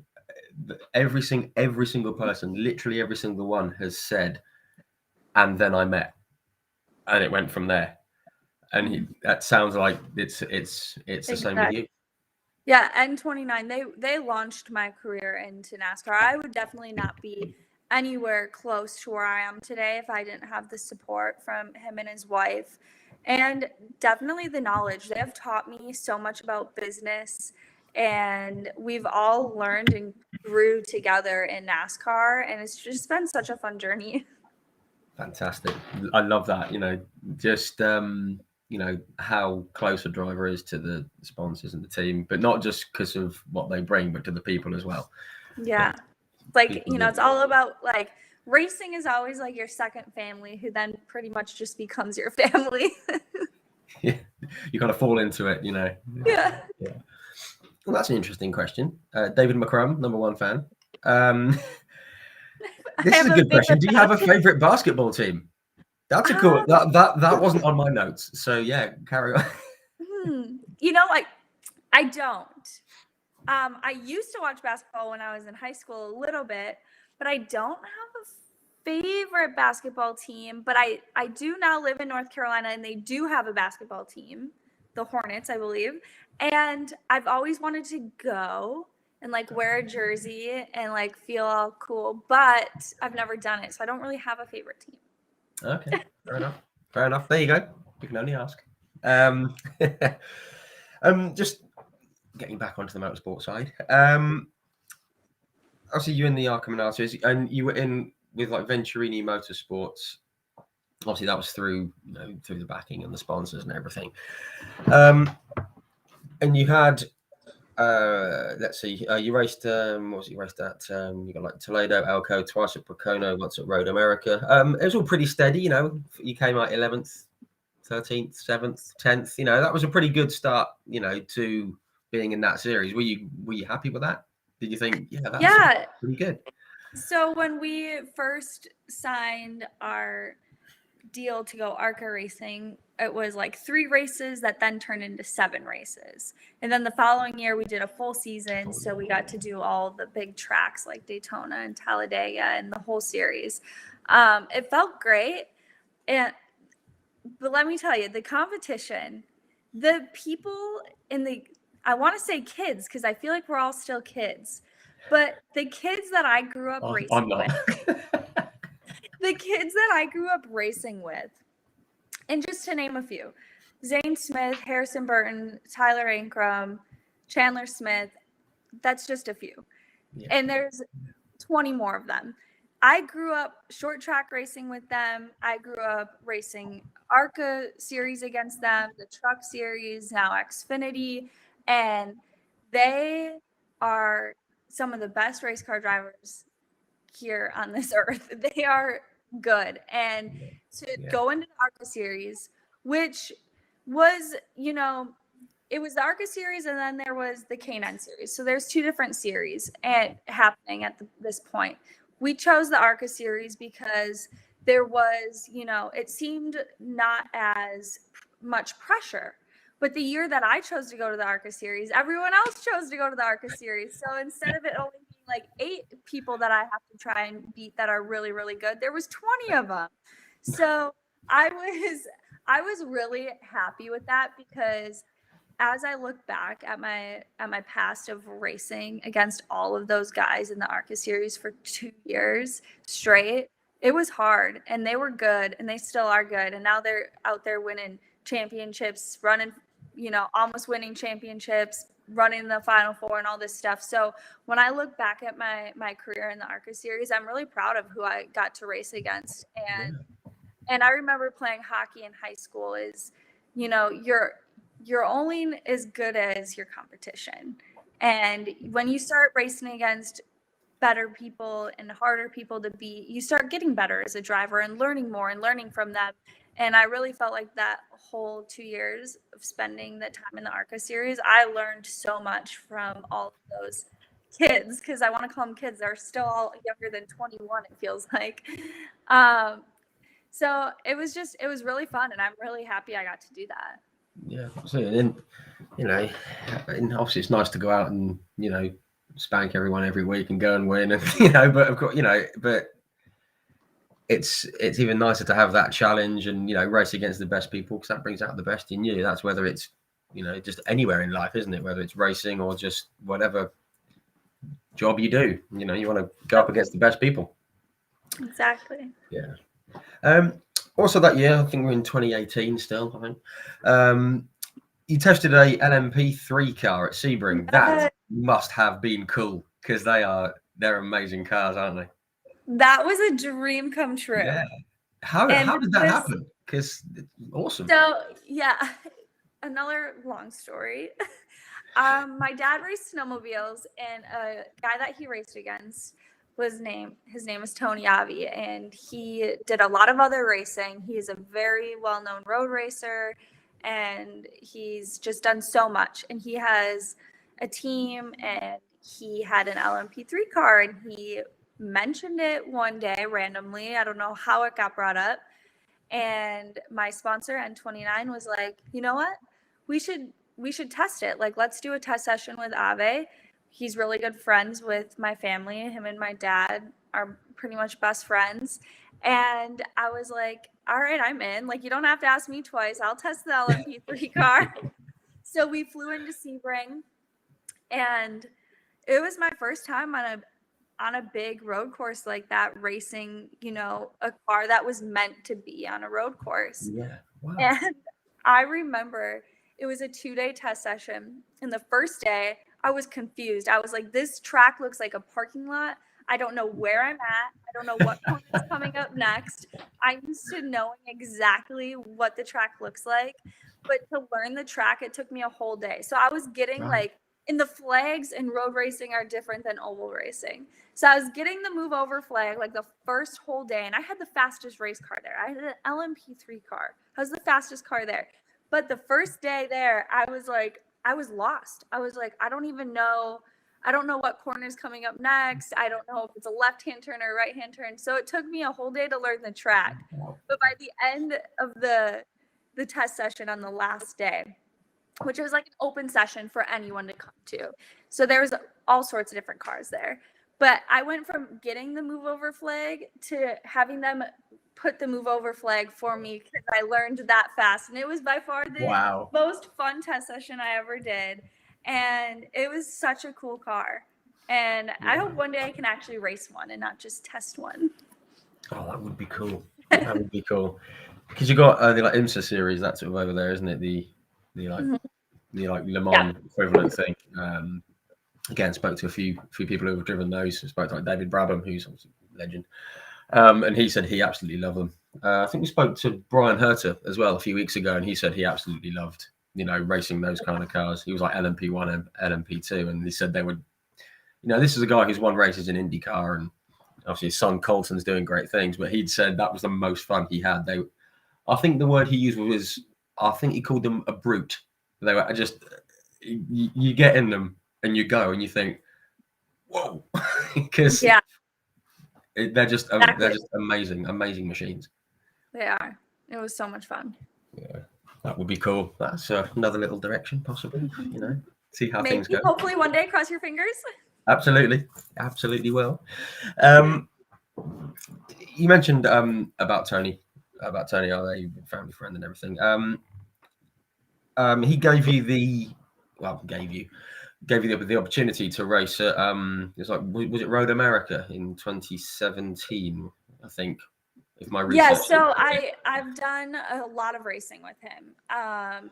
every single person, literally every single one, has said, "And then I met," and it went from there. And that sounds like it's the same with you. Yeah, N29, they launched my career into NASCAR. I would definitely not be anywhere close to where I am today if I didn't have the support from him and his wife, and definitely the knowledge. They have taught me so much about business, and we've all learned and grew together in NASCAR, and it's just been such a fun journey. Fantastic. I love that. Just how close a driver is to the sponsors and the team, but not just because of what they bring, but to the people as well. Yeah. Like, it's all about like racing is always like your second family, who then pretty much just becomes your family. Yeah, you kind of fall into it, Yeah. Well, that's an interesting question. David McCrum, number one fan. This is a good question. Do you have a favorite basketball team? That's a cool. That wasn't on my notes. So yeah, carry on. Like I don't. I used to watch basketball when I was in high school a little bit, but I don't have a favorite basketball team. But I do now live in North Carolina, and they do have a basketball team, the Hornets, I believe. And I've always wanted to go and like wear a jersey and like feel all cool, but I've never done it. So I don't really have a favorite team. Okay, fair enough. There you go. You can only ask. Just getting back onto the motorsport side. Obviously, you in the Arkham analysis, and you were in with like Venturini Motorsports. Obviously, that was through the backing and the sponsors and everything. And you had, let's see, you raced. What was it you raced at? You got like Toledo, Elko, twice at Pocono, once at Road America. It was all pretty steady. You came out 11th, 13th, 7th, 10th. That was a pretty good start. To being in that series. Were you happy with that? Did you think, that's pretty good? So when we first signed our deal to go ARCA racing, it was like 3 races that then turned into 7 races. And then the following year we did a full season. So we got to do all the big tracks like Daytona and Talladega and the whole series. It felt great. But let me tell you, the competition, the people I want to say kids, because I feel like we're all still kids, but the kids that I grew up racing with, the kids that I grew up racing with, and just to name a few, Zane Smith, Harrison Burton, Tyler Ankrum, Chandler Smith, that's just a few. Yeah. And there's 20 more of them. I grew up short track racing with them. I grew up racing ARCA series against them, the truck series, now Xfinity, and they are some of the best race car drivers here on this earth. They are good. And to go into the ARCA series, which was, it was the ARCA series and then there was the K9 series. So there's 2 different series happening at this point. We chose the ARCA series because there was, it seemed not as much pressure. But the year that I chose to go to the ARCA series, everyone else chose to go to the ARCA series. So instead of it only being like 8 people that I have to try and beat that are really, really good, there was 20 of them. So I was really happy with that, because as I look back at my past of racing against all of those guys in the ARCA series for 2 years straight, it was hard, and they were good, and they still are good. And now they're out there winning championships, running, almost winning championships, running the Final Four and all this stuff. So when I look back at my career in the ARCA series, I'm really proud of who I got to race against. And I remember playing hockey in high school is, you're only as good as your competition. And when you start racing against better people and harder people to beat, you start getting better as a driver and learning more and learning from them. And I really felt like that whole 2 years of spending the time in the ARCA series, I learned so much from all of those kids, because I want to call them kids. They're still all younger than 21, it feels like. So it was really fun, and I'm really happy I got to do that. Yeah, absolutely. And and obviously it's nice to go out and spank everyone every week and go and win, and but of course but it's even nicer to have that challenge and race against the best people, because that brings out the best in you. That's whether it's just anywhere in life, isn't it? Whether it's racing or just whatever job you do, you want to go up against the best people. Exactly. Yeah. Also that year, I think we're in 2018 still, I think. You tested a LMP3 car at Sebring. That must have been cool, because they're amazing cars, aren't they? That was a dream come true. Yeah. How did that happen? Because awesome. So yeah, another long story. My dad raced snowmobiles, and a guy that he raced against his name is Tony Avi, and he did a lot of other racing. He's a very well-known road racer, and he's just done so much. And he has a team, and he had an LMP3 car, and he mentioned it one day randomly. I don't know how it got brought up. And my sponsor N29 was like, you know what? We should test it. Like, let's do a test session with Ave. He's really good friends with my family. Him and my dad are pretty much best friends. And I was like, all right, I'm in. Like, you don't have to ask me twice. I'll test the LMP3 car. So we flew into Sebring, and it was my first time on a big road course like that, racing, a car that was meant to be on a road course. Yeah. Wow. And I remember it was a 2-day test session. And the first day I was confused. I was like, this track looks like a parking lot. I don't know where I'm at. I don't know what corner is coming up next. I'm used to knowing exactly what the track looks like. But to learn the track, it took me a whole day. So I was getting in the flags, and road racing are different than oval racing. So I was getting the move over flag like the first whole day, and I had the fastest race car there. I had an LMP3 car. I was the fastest car there. But the first day there, I was lost. I was like, I don't know what corner is coming up next. I don't know if it's a left-hand turn or a right-hand turn. So it took me a whole day to learn the track. But by the end of the test session on the last day, which was like an open session for anyone to come to. So there was all sorts of different cars there. But I went from getting the move over flag to having them put the move over flag for me because I learned that fast. And it was by far the most fun test session I ever did. And it was such a cool car. And I hope one day I can actually race one and not just test one. Oh, that would be cool. That would be cool. Because you got the IMSA series, that's sort of over there, isn't it? The Le Mans equivalent thing. Again, spoke to a few people who have driven those. Spoke to David Brabham, who's a legend, and he said he absolutely loved them. I think we spoke to Brian Herter as well a few weeks ago, and he said he absolutely loved racing those kind of cars. He was like LMP1 and LMP2, and he said they would. This is a guy who's won races in IndyCar, and obviously his son Colton's doing great things. But he'd said that was the most fun he had. I think the word he used was, I think he called them a brute. They were just, you get in them and you go and you think, whoa, because they're just amazing machines. They are. It was so much fun. Yeah, that would be cool. That's another little direction, possibly. See how things go. Hopefully, one day. Cross your fingers. Absolutely will. You mentioned about Tony. Are they family friend and everything? He gave you the opportunity to race at was it Road America in 2017, I think, if my research. Yeah, so I've done a lot of racing with him,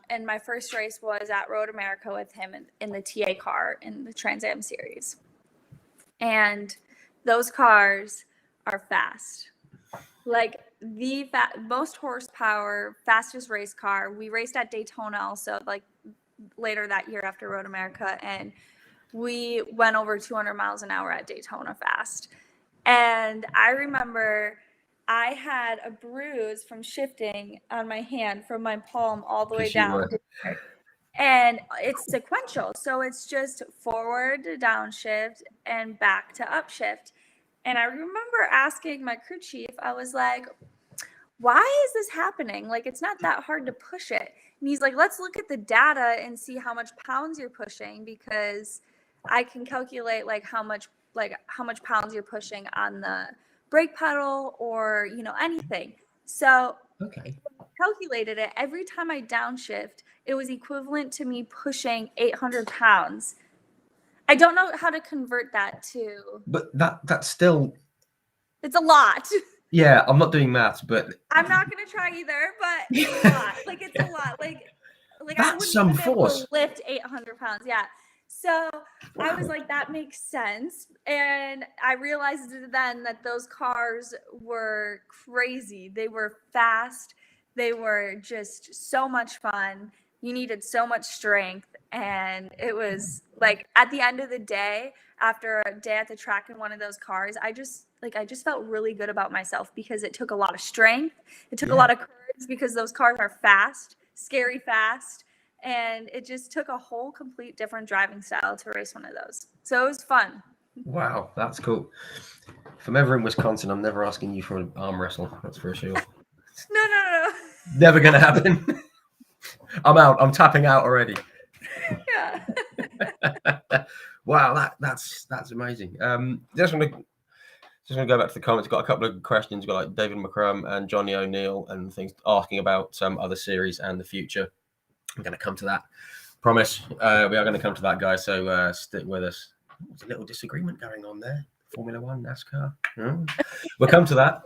and my first race was at Road America with him in the TA car in the Trans Am series, and those cars are fast, like the most horsepower, fastest race car. We raced at Daytona also, like later that year after Road America, and we went over 200 miles an hour at Daytona fast. And I remember I had a bruise from shifting on my hand from my palm all the way down. And it's sequential. So it's just forward to downshift and back to upshift. And I remember asking my crew chief, I was like, why is this happening? Like, it's not that hard to push it. And he's like, let's look at the data and see how much pounds you're pushing, because I can calculate how much pounds you're pushing on the brake pedal or, anything. So calculated it. Every time I downshift, it was equivalent to me pushing 800 pounds. I don't know how to convert that to. But that's still. It's a lot. Yeah, I'm not doing maths, but I'm not gonna try either. But it's a lot. It's a lot. Like that's I wouldn't some force. Lift 800 pounds. Yeah. So I was like, that makes sense. And I realized then that those cars were crazy. They were fast. They were just so much fun. You needed so much strength. And it was like at the end of the day, after a day at the track in one of those cars, I just felt really good about myself because it took a lot of strength. It took a lot of courage because those cars are fast, scary fast. And it just took a whole complete different driving style to race one of those. So it was fun. Wow, that's cool. If I'm ever in Wisconsin, I'm never asking you for an arm wrestle. That's for sure. No. Never gonna happen. I'm out. I'm tapping out already. Yeah. Wow, that's amazing. Just want to go back to the comments. Got a couple of questions. Got like David McCrum and Johnny O'Neill and things asking about some other series and the future. I'm going to come to that. Promise. We are going to come to that, guys. So stick with us. There's a little disagreement going on there. Formula One, NASCAR. We'll come to that.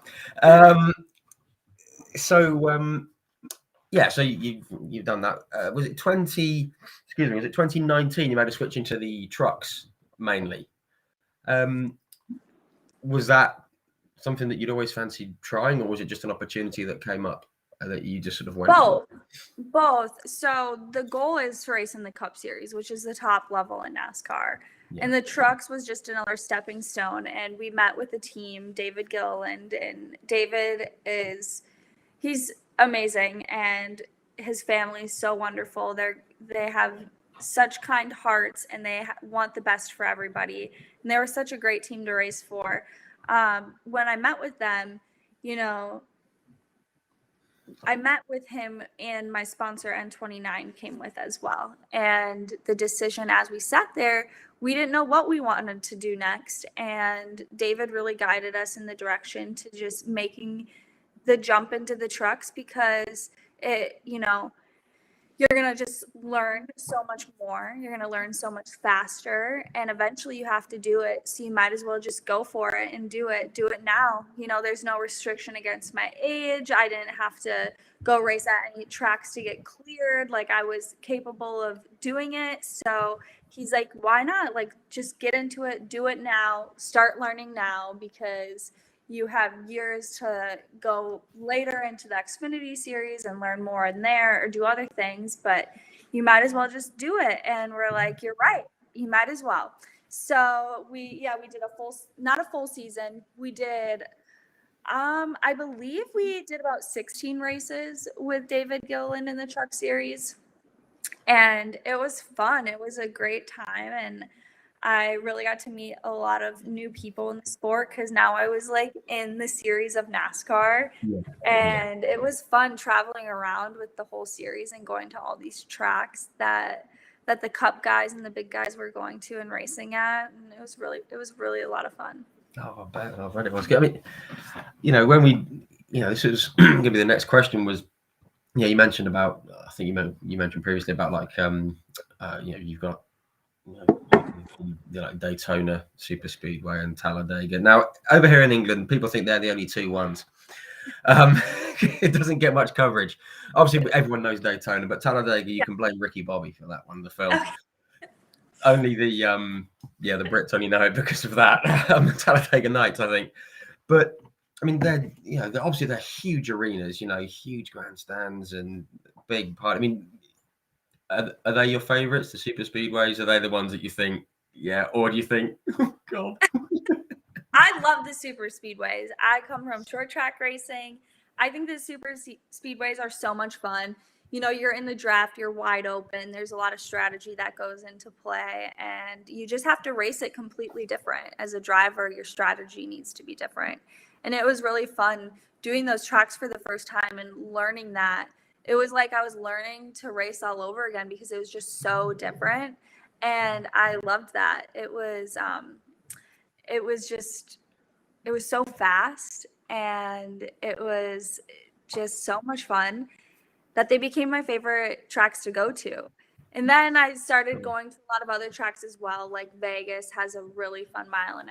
Yeah, so you've done that. Was it 2019 you made a switch into the trucks mainly? Was that something that you'd always fancied trying, or was it just an opportunity that came up that you just sort of went both? So the goal is to race in the Cup Series, which is the top level in NASCAR. Yeah. And the trucks was just another stepping stone. And we met with the team, David Gilliland, and David he's amazing, and his family is so wonderful. They have such kind hearts, and they want the best for everybody. And they were such a great team to race for. When I met with them, I met with him, and my sponsor N29 came with as well. And the decision as we sat there, we didn't know what we wanted to do next. And David really guided us in the direction to just making the jump into the trucks, because you're going to just learn so much more. You're going to learn so much faster, and eventually you have to do it. So you might as well just go for it and do it now. There's no restriction against my age. I didn't have to go race at any tracks to get cleared. Like, I was capable of doing it. So he's like, why not? Like, just get into it, do it now, start learning now, because you have years to go later into the Xfinity series and learn more in there or do other things, but you might as well just do it. And we're like, you're right, you might as well. So we did not a full season. We did, I believe we did about 16 races with David Gilliland in the truck series. And it was fun. It was a great time. And I really got to meet a lot of new people in the sport, because now I was like in the series of NASCAR. And it was fun traveling around with the whole series and going to all these tracks that the Cup guys and the big guys were going to and racing at. And it was really a lot of fun. Oh, I bet. I bet it was good. I mean, when we, this was going to be the next question was, you mentioned about, I think you mentioned previously about like, you've got, like Daytona Super Speedway and Talladega. Now, over here in England, people think they're the only two ones. It doesn't get much coverage. Obviously, everyone knows Daytona, but Talladega, you can blame Ricky Bobby for that one, the film. Only the Brits only know it because of that. Talladega Nights, I think. But I mean, they're obviously they're huge arenas, huge grandstands and big part. I mean, are they your favorites, the super speedways? Are they the ones that you think, or do you think, oh God? I love the super speedways. I come from short track racing. I think the super speedways are so much fun. You're in the draft, you're wide open. There's a lot of strategy that goes into play, and you just have to race it completely different. As a driver, your strategy needs to be different. And it was really fun doing those tracks for the first time and learning that. It was like I was learning to race all over again, because it was just so different. And I loved that. It was so fast, and it was just so much fun that they became my favorite tracks to go to. And then I started going to a lot of other tracks as well. Like Vegas has a really fun 1.5 miles.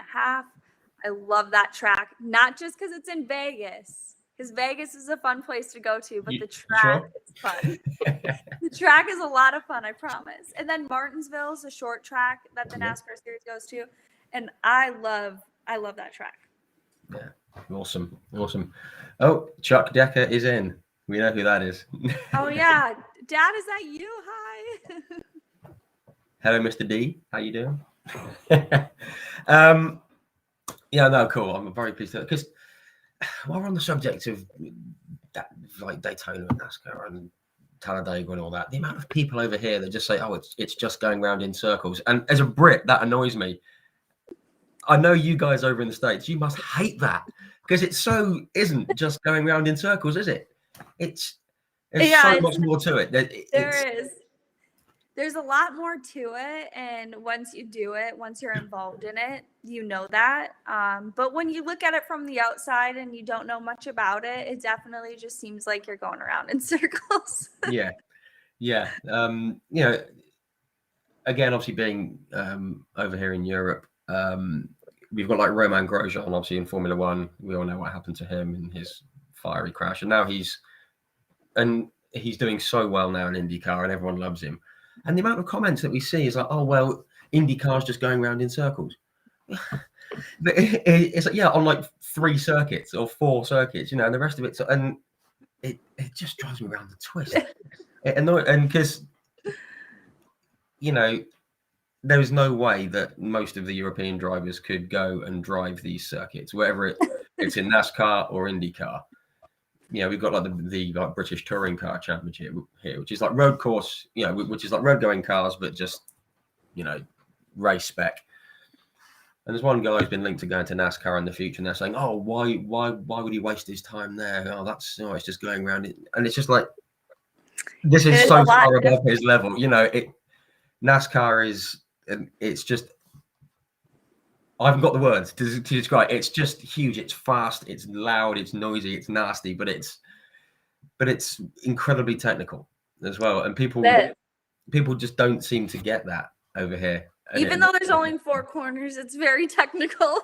I love that track, not just because it's in Vegas, because Vegas is a fun place to go to, but the track is fun. The track is a lot of fun, I promise. And then Martinsville is a short track that the NASCAR series goes to, and I love that track. Yeah, awesome. Oh, Chuck Decker is in. We know who that is. Oh yeah, Dad, is that you? Hi. Hello, Mr. D. How you doing? Yeah, no, cool. I'm very pleased because while we're on the subject of that, like Daytona and NASCAR and Talladega and all that, the amount of people over here that just say, "Oh, it's just going round in circles," and as a Brit, that annoys me. I know you guys over in the States, you must hate that because it so isn't just going round in circles, is it? There's so much more to it. There is. There's a lot more to it, and once you do it, once you're involved in it, you know that. But when you look at it from the outside and you don't know much about it, it definitely just seems like you're going around in circles. Yeah. You know, again, obviously being over here in Europe, we've got like Romain Grosjean, obviously in Formula One. We all know what happened to him in his fiery crash, and now he's doing so well now in IndyCar, and everyone loves him. And the amount of comments that we see is like, "Oh well, IndyCar's just going around in circles." But it's like, yeah, on like 3 circuits or 4 circuits, you know, and the rest of it, and it just drives me around the twist. And because, you know, there is no way that most of the European drivers could go and drive these circuits, whether it's in NASCAR or IndyCar. You know, we've got like the like British Touring Car Championship here, which is like road course, you know, which is like road going cars, but just, you know, race spec. And there's one guy who's been linked to going to NASCAR in the future, and they're saying, "Oh, why would he waste his time there? Oh, it's just going around it." And it's just like, this is so far above his level, you know. NASCAR is, it's just, I haven't got the words to describe. It's just huge. It's fast. It's loud. It's noisy. It's nasty. But it's incredibly technical as well. And people just don't seem to get that over here. Even though there's only 4 corners, it's very technical.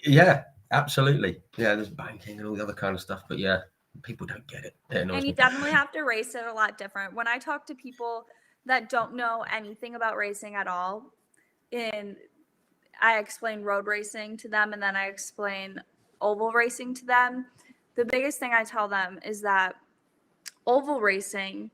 Yeah, absolutely. Yeah, there's banking and all the other kind of stuff. But yeah, people don't get it. And you definitely have to race it a lot different. When I talk to people that don't know anything about racing at all, I explain road racing to them, and then I explain oval racing to them. The biggest thing I tell them is that oval racing,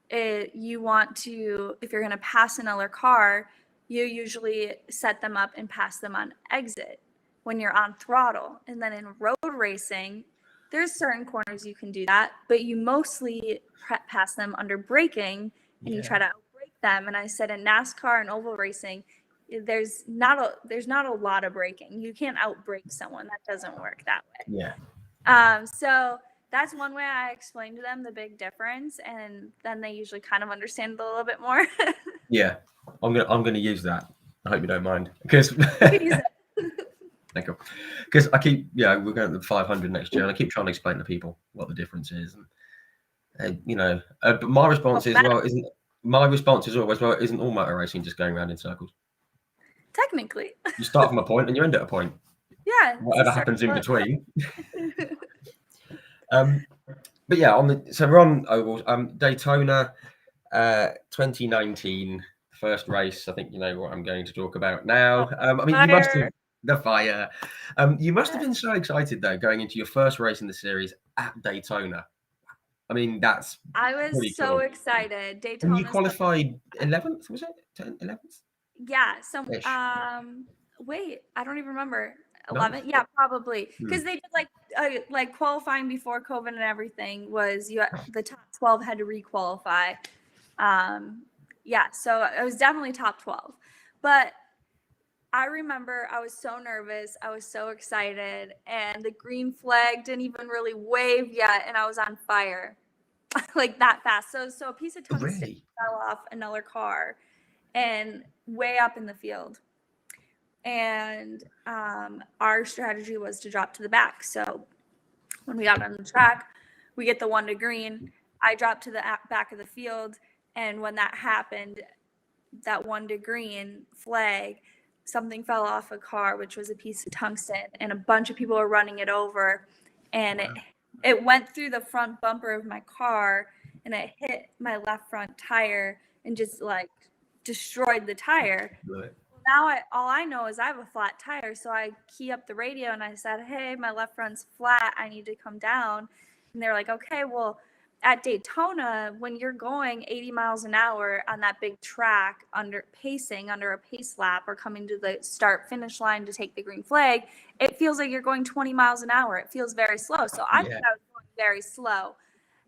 you want to, if you're going to pass another car, you usually set them up and pass them on exit when you're on throttle. And then in road racing, there's certain corners you can do that, but you mostly pass them under braking, and you try to outbrake them. And I said in NASCAR and oval racing, there's not a lot of braking. You can't outbrake someone. That doesn't work that way. Yeah. So that's one way I explain to them the big difference, and then they usually kind of understand it a little bit more. Yeah, I'm gonna use that. I hope you don't mind, because thank you. Because I keep, we're going to the 500 next year, and I keep trying to explain to people what the difference is, and you know, but my response is always, well, isn't all motor racing just going around in circles? Technically, you start from a point and you end at a point. Yeah. Whatever happens in between. But yeah, so we're on ovals. Daytona, 2019, first race. I think you know what I'm going to talk about now. I mean, you must have the fire. You must have been so excited though, going into your first race in the series at Daytona. I mean, I was so cool. Excited. Daytona. And you qualified 11th, was it? 11th? Yeah. So, wait, I don't even remember. 11th? Yeah, probably. Because they did like qualifying before COVID and everything was the top 12 had to requalify. Yeah, so it was definitely top 12. But I remember I was so nervous. I was so excited. And the green flag didn't even really wave yet. And I was on fire like that fast. So a piece of tungsten fell off another car and way up in the field. And our strategy was to drop to the back. So when we got on the track, we get the 1 to green. I dropped to the back of the field. And when that happened, that 1 to green flag, something fell off a car, which was a piece of tungsten, and a bunch of people were running it over. And it went through the front bumper of my car, and it hit my left front tire and just like destroyed the tire. Right. Now all I know is I have a flat tire, so I key up the radio and I said, "Hey, my left front's flat. I need to come down." And they're like, "Okay, well, at Daytona, when you're going 80 miles an hour on that big track under a pace lap or coming to the start finish line to take the green flag, it feels like you're going 20 miles an hour. It feels very slow. So I thought I was going very slow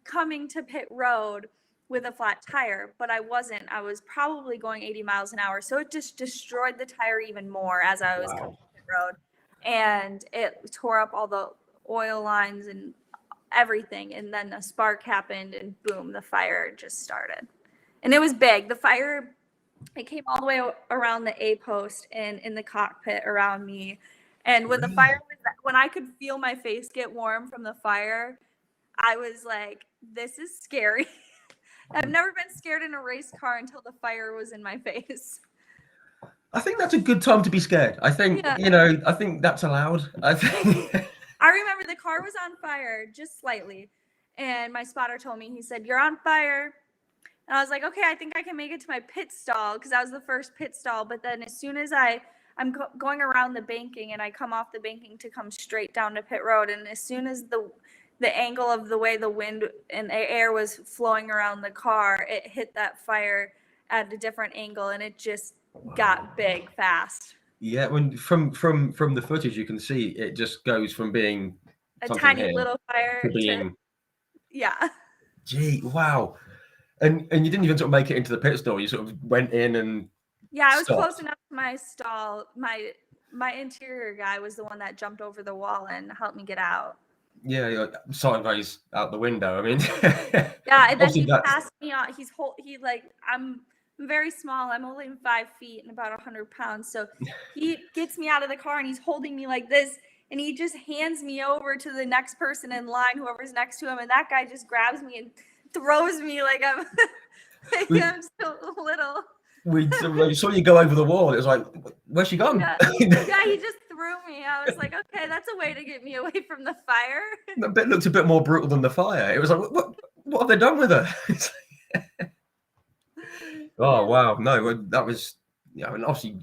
coming to pit road with a flat tire, but I wasn't. I was probably going 80 miles an hour. So it just destroyed the tire even more as I was coming to pit road. And it tore up all the oil lines and everything. And then a spark happened and boom, the fire just started. And it was big. The fire, it came all the way around the A post and in the cockpit around me. And when the fire was, when I could feel my face get warm from the fire, I was like, this is scary. I've never been scared in a race car until the fire was in my face. I think that's a good time to be scared. I think, I think that's allowed. I think. I remember the car was on fire just slightly. And my spotter told me, he said, you're on fire. And I was like, okay, I think I can make it to my pit stall because that was the first pit stall. But then as soon as I'm going around the banking and I come off the banking to come straight down to pit road. And as soon as the angle of the way the wind and the air was flowing around the car, it hit that fire at a different angle and it just got big fast. Yeah, when from the footage you can see it just goes from being a tiny little fire to being Gee, wow. And you didn't even sort of make it into the pit stall. You sort of went in and I was close enough to my stall. My interior guy was the one that jumped over the wall and helped me get out. Yeah, sideways out the window. I mean, and then he passed me on. I'm very small. I'm only 5 feet and about 100 pounds. So he gets me out of the car and he's holding me like this. And he just hands me over to the next person in line, whoever's next to him. And that guy just grabs me and throws me like I'm, I'm so little. We saw you go over the wall. It was like, where's she gone? Yeah, he just threw me. I was like, okay, that's a way to get me away from the fire. The bit looked a bit more brutal than the fire. It was like, what have they done with her? Oh, wow. No, that was, I mean, obviously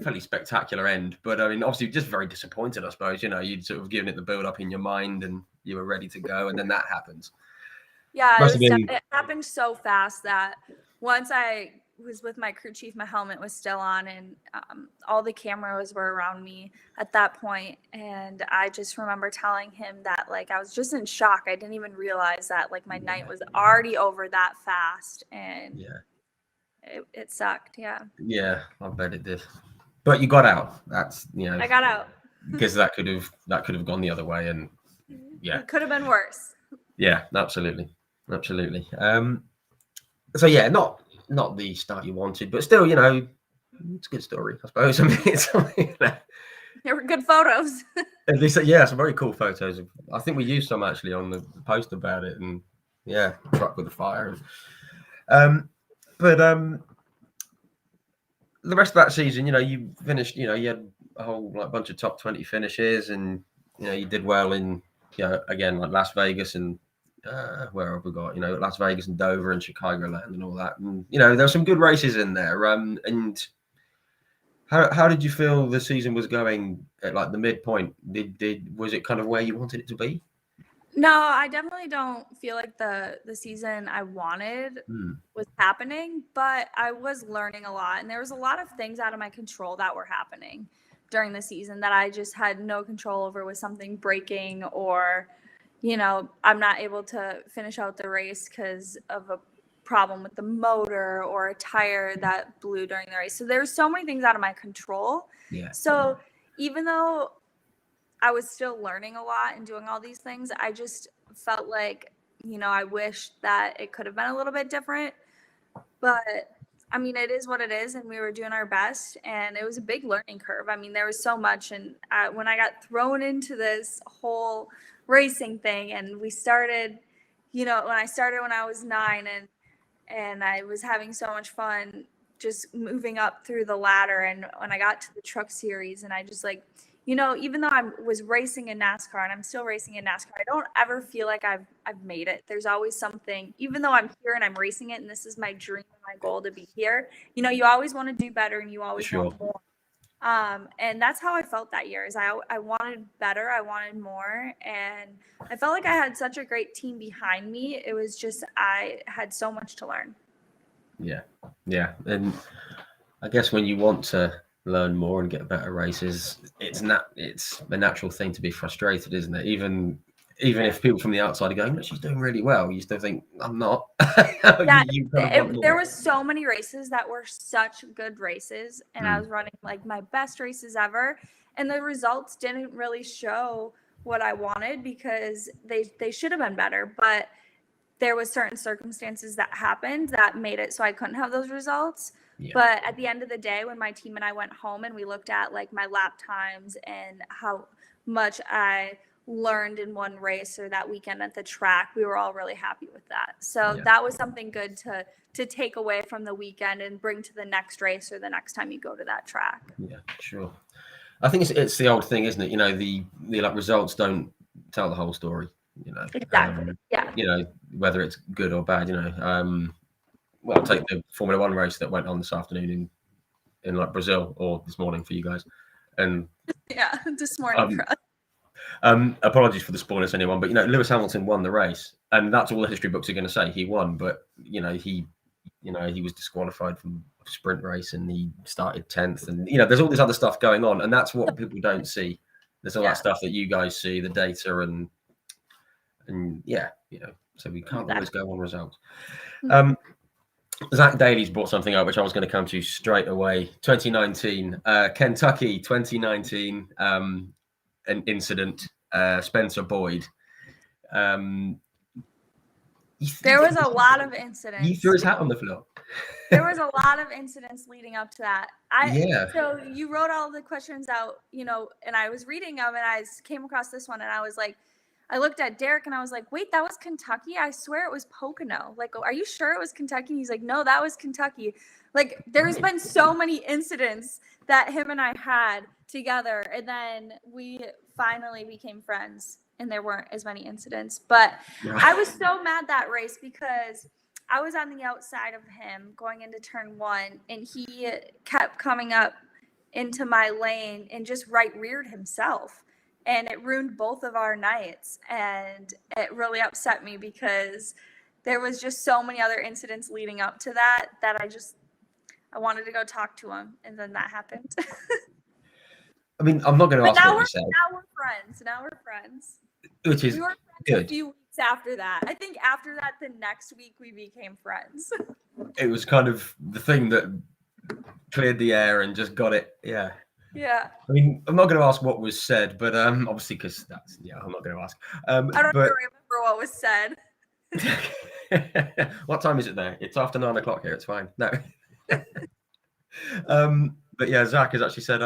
fairly spectacular end, but I mean, obviously just very disappointed, I suppose. You'd sort of given it the build up in your mind and you were ready to go, and then that happens. Yeah, it happened so fast that once I was with my crew chief, my helmet was still on, and all the cameras were around me at that point. And I just remember telling him that, like, I was just in shock. I didn't even realize that, like, my night was already over that fast, and it sucked. Yeah, I bet it did. But you got out. That's I got out because that could have gone the other way, and it could have been worse. Yeah, absolutely. So yeah, not the start you wanted, but still, it's a good story, I suppose. I mean, it's There were good photos. At least, some very cool photos. I think we used some actually on the post about it, and truck with the fire. But the rest of that season, you finished. You had a whole bunch of top 20 finishes, and you did well in again like Las Vegas and. Where have we got? Las Vegas and Dover and Chicagoland and all that. And there's some good races in there. And how did you feel the season was going at like the midpoint? Was it kind of where you wanted it to be? No, I definitely don't feel like the season I wanted was happening, but I was learning a lot, and there was a lot of things out of my control that were happening during the season that I just had no control over, with something breaking or I'm not able to finish out the race because of a problem with the motor or a tire that blew during the race. So there's so many things out of my control. Yeah. So even though I was still learning a lot and doing all these things, I just felt like, I wish that it could have been a little bit different. But I mean, it is what it is, and we were doing our best, and it was a big learning curve. I mean, there was so much, and when I got thrown into this whole racing thing, and we started, when I was 9, and I was having so much fun just moving up through the ladder, and when I got to the truck series, and I just even though I was racing in NASCAR and I'm still racing in NASCAR, I don't ever feel like I've made it. There's always something, even though I'm here and I'm racing it and this is my dream and my goal to be here, you always want to do better and you always want more. And that's how I felt that year. Is I wanted better, I wanted more, and I felt like I had such a great team behind me. It was just I had so much to learn. Yeah, and I guess when you want to learn more and get better races, it's a natural thing to be frustrated, isn't it? Even if people from the outside are going, "No, she's doing really well," you still think, "I'm not." Yeah, you kind of want more. there was so many races that were such good races, and I was running like my best races ever, and the results didn't really show what I wanted because they should have been better, but there was certain circumstances that happened that made it so I couldn't have those results. Yeah. But at the end of the day, when my team and I went home and we looked at like my lap times and how much I learned in one race or that weekend at the track, we were all really happy with that. So that was something good to take away from the weekend and bring to the next race or the next time you go to that track. Yeah, sure. I think it's the old thing, isn't it? You know, the like results don't tell the whole story. You know, exactly. Yeah. You know, whether it's good or bad. You know, well, take the Formula One race that went on this afternoon in like Brazil, or this morning for you guys, and yeah, this morning for us. Apologies for the spoilers, anyone, but you know, Lewis Hamilton won the race, and that's all the history books are going to say. He won, but you know, he was disqualified from a sprint race, and he started 10th, and you know, there's all this other stuff going on, and that's what people don't see. There's all that stuff that you guys see, the data, and yeah, you know, so we can't always go on results. Zach Daly's brought something up, which I was going to come to straight away. 2019, Kentucky, 2019. An incident, Spencer Boyd. There was a lot of incidents. He threw his hat on the floor. There was a lot of incidents leading up to that. So you wrote all the questions out, you know, and I was reading them and I came across this one and I was like, I looked at Derek and I was like, wait, that was Kentucky? I swear it was Pocono. Like, are you sure it was Kentucky? And he's like, no, that was Kentucky. Like, there's been so many incidents that him and I had together. And then we finally became friends and there weren't as many incidents. But I was so mad that race because I was on the outside of him going into turn one and he kept coming up into my lane and just right-reared himself. And it ruined both of our nights. And it really upset me because there was just so many other incidents leading up to that I wanted to go talk to him. And then that happened. I mean, I'm not going to ask what you said. Now we're friends. Which is we were friends good. A few weeks after that. I think after that, the next week we became friends. It was kind of the thing that cleared the air and just got it. Yeah. Yeah. I mean, I'm not going to ask what was said, but obviously, because I'm not going to ask. I don't remember what was said. What time is it there? It's after 9 o'clock here. It's fine. No. But yeah, Zach has actually said,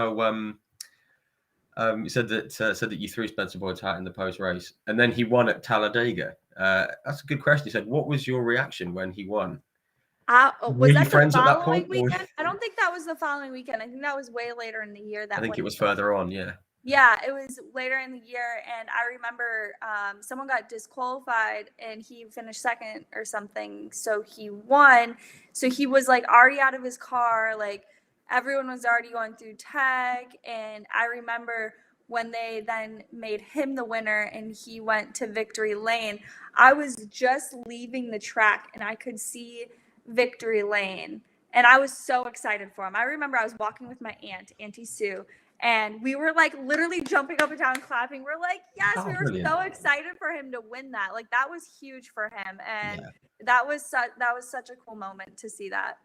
he said that you threw Spencer Boyd's hat in the post race, and then he won at Talladega. That's a good question. He said, "What was your reaction when he won?" Was that the following weekend? I don't think that was the following weekend. I think that was way later in the year. I think it was further on. Yeah. Yeah, it was later in the year, and I remember someone got disqualified, and he finished second or something, so he won. So he was like already out of his car, like everyone was already going through tag, and I remember when they then made him the winner and he went to victory lane. I was just leaving the track, and I could see victory lane, and I was so excited for him. I remember I was walking with my Auntie Sue, and we were like literally jumping up and down, clapping. We're like, yes, we were brilliant. So excited for him to win that. Like that was huge for him, and that was such a cool moment to see that.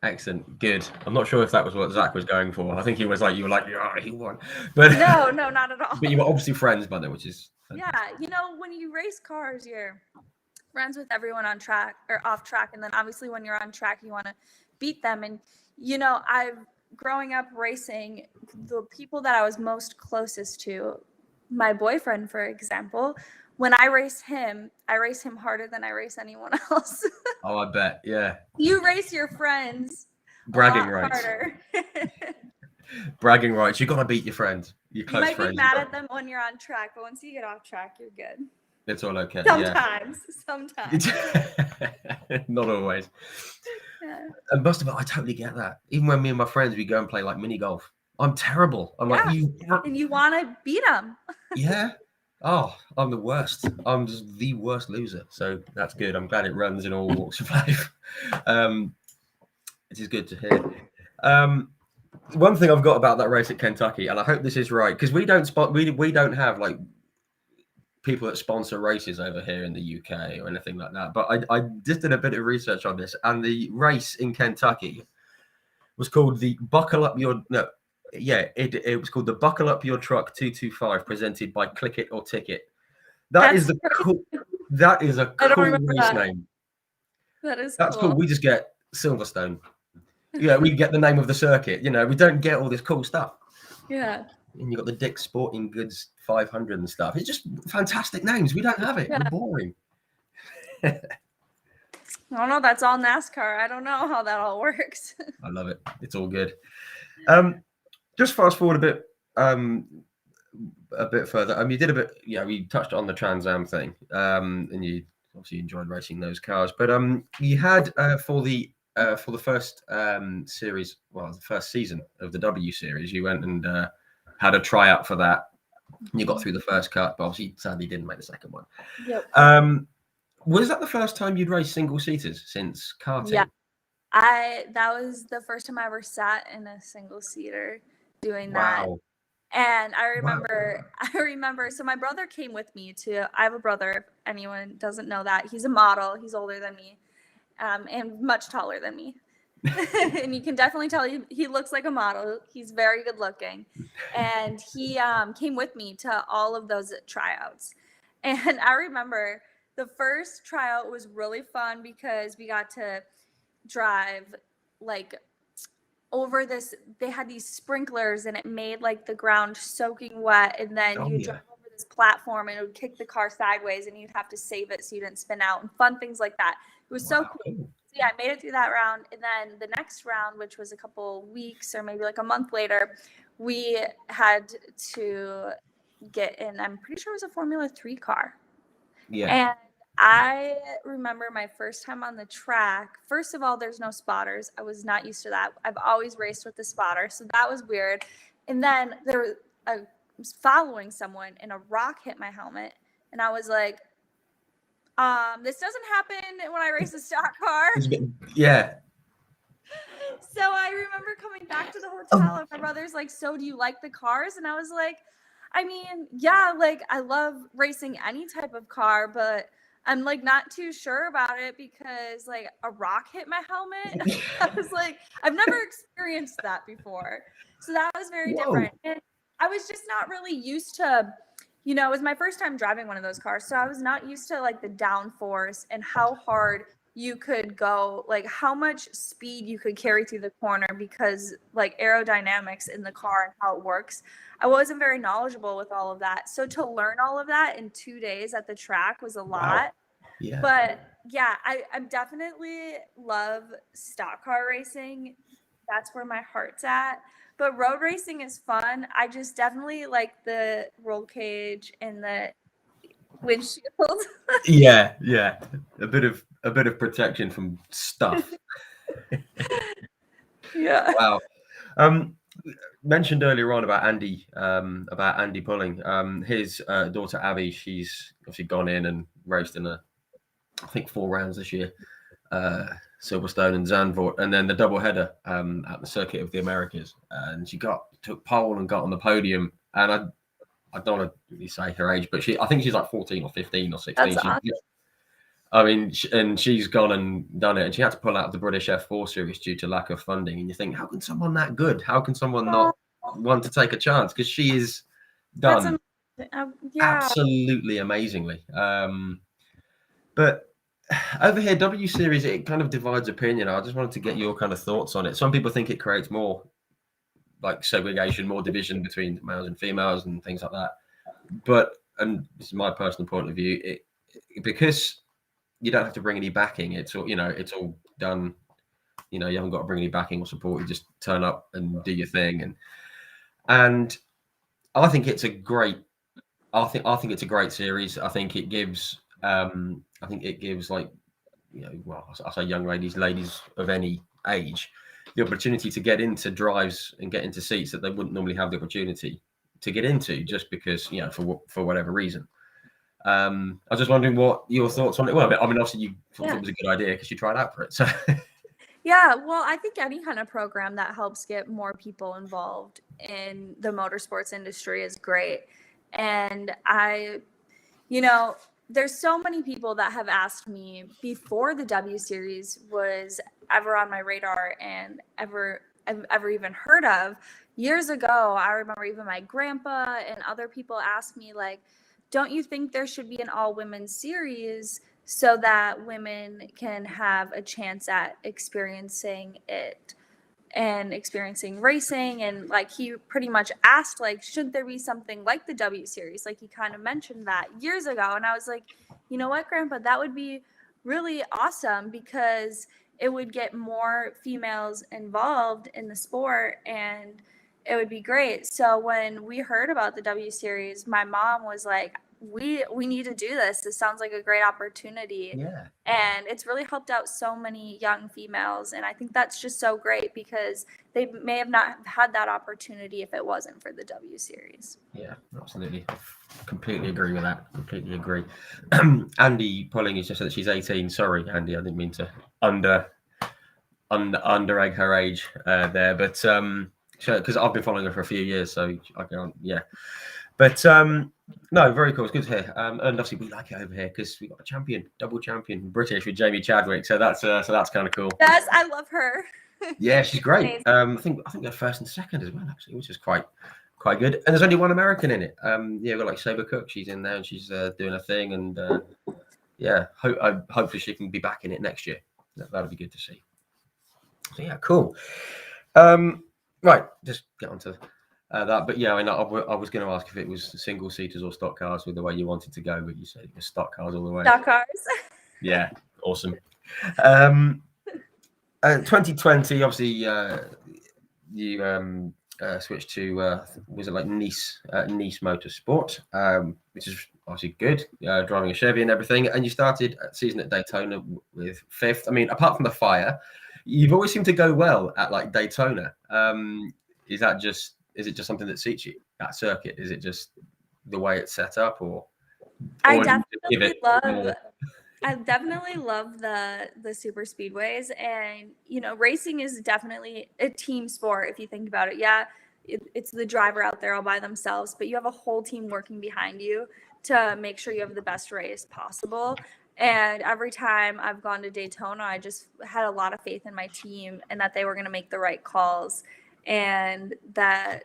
Excellent, good. I'm not sure if that was what Zach was going for. I think he was like, you were like, yeah, he won, but no, not at all. But you were obviously friends by then, which is fantastic. You know, when you race cars, you're friends with everyone on track or off track, and then obviously when you're on track, you want to beat them. And you know, growing up racing, the people that I was most closest to, my boyfriend, for example, when I race him harder than I race anyone else. Oh, I bet. Yeah. You race your friends. Bragging rights. Harder. Bragging rights. You got to beat your friends. Your close friends. You might be mad at them when you're on track, but once you get off track, you're good. It's all okay. Sometimes. Not always. Yeah. And most of it, I totally get that. Even when me and my friends, we go and play like mini golf, I'm terrible. I'm like, and you want to beat them. Yeah. Oh, I'm the worst. I'm just the worst loser. So that's good. I'm glad it runs in all walks of life. It is good to hear. One thing I've got about that race at Kentucky, and I hope this is right, because we don't have like people that sponsor races over here in the UK or anything like that. But I just did a bit of research on this, and the race in Kentucky was called the Buckle Up Your it was called the Buckle Up Your Truck 225, presented by Click It or Ticket. That is a cool race name. That's cool. We just get Silverstone. Yeah, we get the name of the circuit. You know, we don't get all this cool stuff. Yeah. And you got the Dick's Sporting Goods 500 and stuff. It's just fantastic names. We don't have it. Yeah. We're boring. I don't know. That's all NASCAR. I don't know how that all works. I love it. It's all good. Just fast forward a bit further. You did a bit. Yeah, we touched on the Trans Am thing, and you obviously enjoyed racing those cars. But you had for the first series, well, the first season of the W Series, you went and had a tryout for that. You got through the first cut, but obviously sadly didn't make the second one. Yep. Was that the first time you'd raced single seaters since karting? Yeah, that was the first time I ever sat in a single seater doing that. Wow. And I remember, so my brother came with me I have a brother, if anyone doesn't know that. He's a model. He's older than me, and much taller than me. And you can definitely tell he looks like a model. He's very good looking. And he came with me to all of those tryouts. And I remember the first tryout was really fun because we got to drive like over this. They had these sprinklers and it made like the ground soaking wet. And then you drive over this platform and it would kick the car sideways and you'd have to save it so you didn't spin out and fun things like that. It was so cool. So yeah, I made it through that round. And then the next round, which was a couple weeks or maybe like a month later, we had to get in, I'm pretty sure it was a Formula 3 car. Yeah. And I remember my first time on the track. First of all, there's no spotters. I was not used to that. I've always raced with the spotter, so that was weird. And then I was following someone, and a rock hit my helmet, and I was like, "This doesn't happen when I race a stock car." Yeah. So I remember coming back to the hotel, and my brother's like, "So do you like the cars?" And I was like, "I mean, yeah, like I love racing any type of car, but I'm like not too sure about it because like a rock hit my helmet." I was like, I've never experienced that before. So that was very different. And I was just not really used to, it was my first time driving one of those cars. So I was not used to like the downforce and how hard you could go, like how much speed you could carry through the corner because like aerodynamics in the car and how it works. I wasn't very knowledgeable with all of that. So to learn all of that in 2 days at the track was a lot. Wow. Yeah. But yeah, I definitely love stock car racing. That's where my heart's at. But road racing is fun. I just definitely like the roll cage and the windshield. Yeah. A bit of protection from stuff. Yeah. Wow. Mentioned earlier on about Andy Pulling. His daughter Abby, she's obviously gone in and raced in I think 4 rounds this year, Silverstone and Zandvoort, and then the double header at the Circuit of the Americas. And she took pole and got on the podium. And I don't want to really say her age, but I think she's like 14 or 15 or 16. That's awesome. I mean, and she's gone and done it, and she had to pull out the British F4 series due to lack of funding. And you think, how can someone that good? How can someone not want to take a chance? Because she is done absolutely amazingly. But over here, W Series, it kind of divides opinion. I just wanted to get your kind of thoughts on it. Some people think it creates more like segregation, more division between males and females and things like that. But, and this is my personal point of view, because you don't have to bring any backing. It's all, it's all done. You haven't got to bring any backing or support. You just turn up and do your thing. And I think it's a great. I think it's a great series. I think it gives. Like, well, I say young ladies of any age, the opportunity to get into drives and get into seats that they wouldn't normally have the opportunity to get into, just because, you know, for whatever reason. I was just wondering what your thoughts on it were. I mean, obviously you thought it was a good idea because you tried out for it. So yeah, well, I think any kind of program that helps get more people involved in the motorsports industry is great. And you know, there's so many people that have asked me before the W Series was ever on my radar and ever even heard of. Years ago, I remember even my grandpa and other people asked me, like, don't you think there should be an all women's series so that women can have a chance at experiencing it and experiencing racing? And like, he pretty much asked, like, should there be something like the W Series? Like, he kind of mentioned that years ago, and I was like, you know what, Grandpa, that would be really awesome, because it would get more females involved in the sport and it would be great. So when we heard about the W Series, my mom was like, we need to do this. This sounds like a great opportunity. yeah. And it's really helped out so many young females. And I think that's just so great, because they may have not had that opportunity if it wasn't for the W Series. Yeah, absolutely. Completely agree with that. Completely agree. Andy Pulling has just said that she's 18. Sorry, Andy, I didn't mean to under egg her age there, but because I've been following her for a few years, so I can't. Yeah, but no, very cool. It's good to hear. And obviously we like it over here because we got a double champion British with Jamie Chadwick. So that's kind of cool. Yes, I love her. Yeah, she's great. I think they're first and second as well, actually, which is quite good. And there's only one American in it. Yeah, we've got like Saber Cook. She's in there and she's doing her thing. And yeah, hopefully she can be back in it next year. That'll be good to see. So yeah, cool. Right, just get on to that. But yeah, I mean, I was going to ask if it was single seaters or stock cars with the way you wanted to go, but you said it was stock cars all the way. Stock cars. Yeah, awesome. 2020, obviously, you switched to was it like Nice Motorsport, which is obviously good, driving a Chevy and everything. And you started season at Daytona with 5th. I mean, apart from the fire, you've always seemed to go well at like Daytona. Is it just something that suits you, that circuit? Is it just the way it's set up, or I definitely love the super speedways, and you know, racing is definitely a team sport if you think about it. Yeah, it's the driver out there all by themselves, but you have a whole team working behind you to make sure you have the best race possible. And every time I've gone to Daytona, I just had a lot of faith in my team and that they were going to make the right calls. And that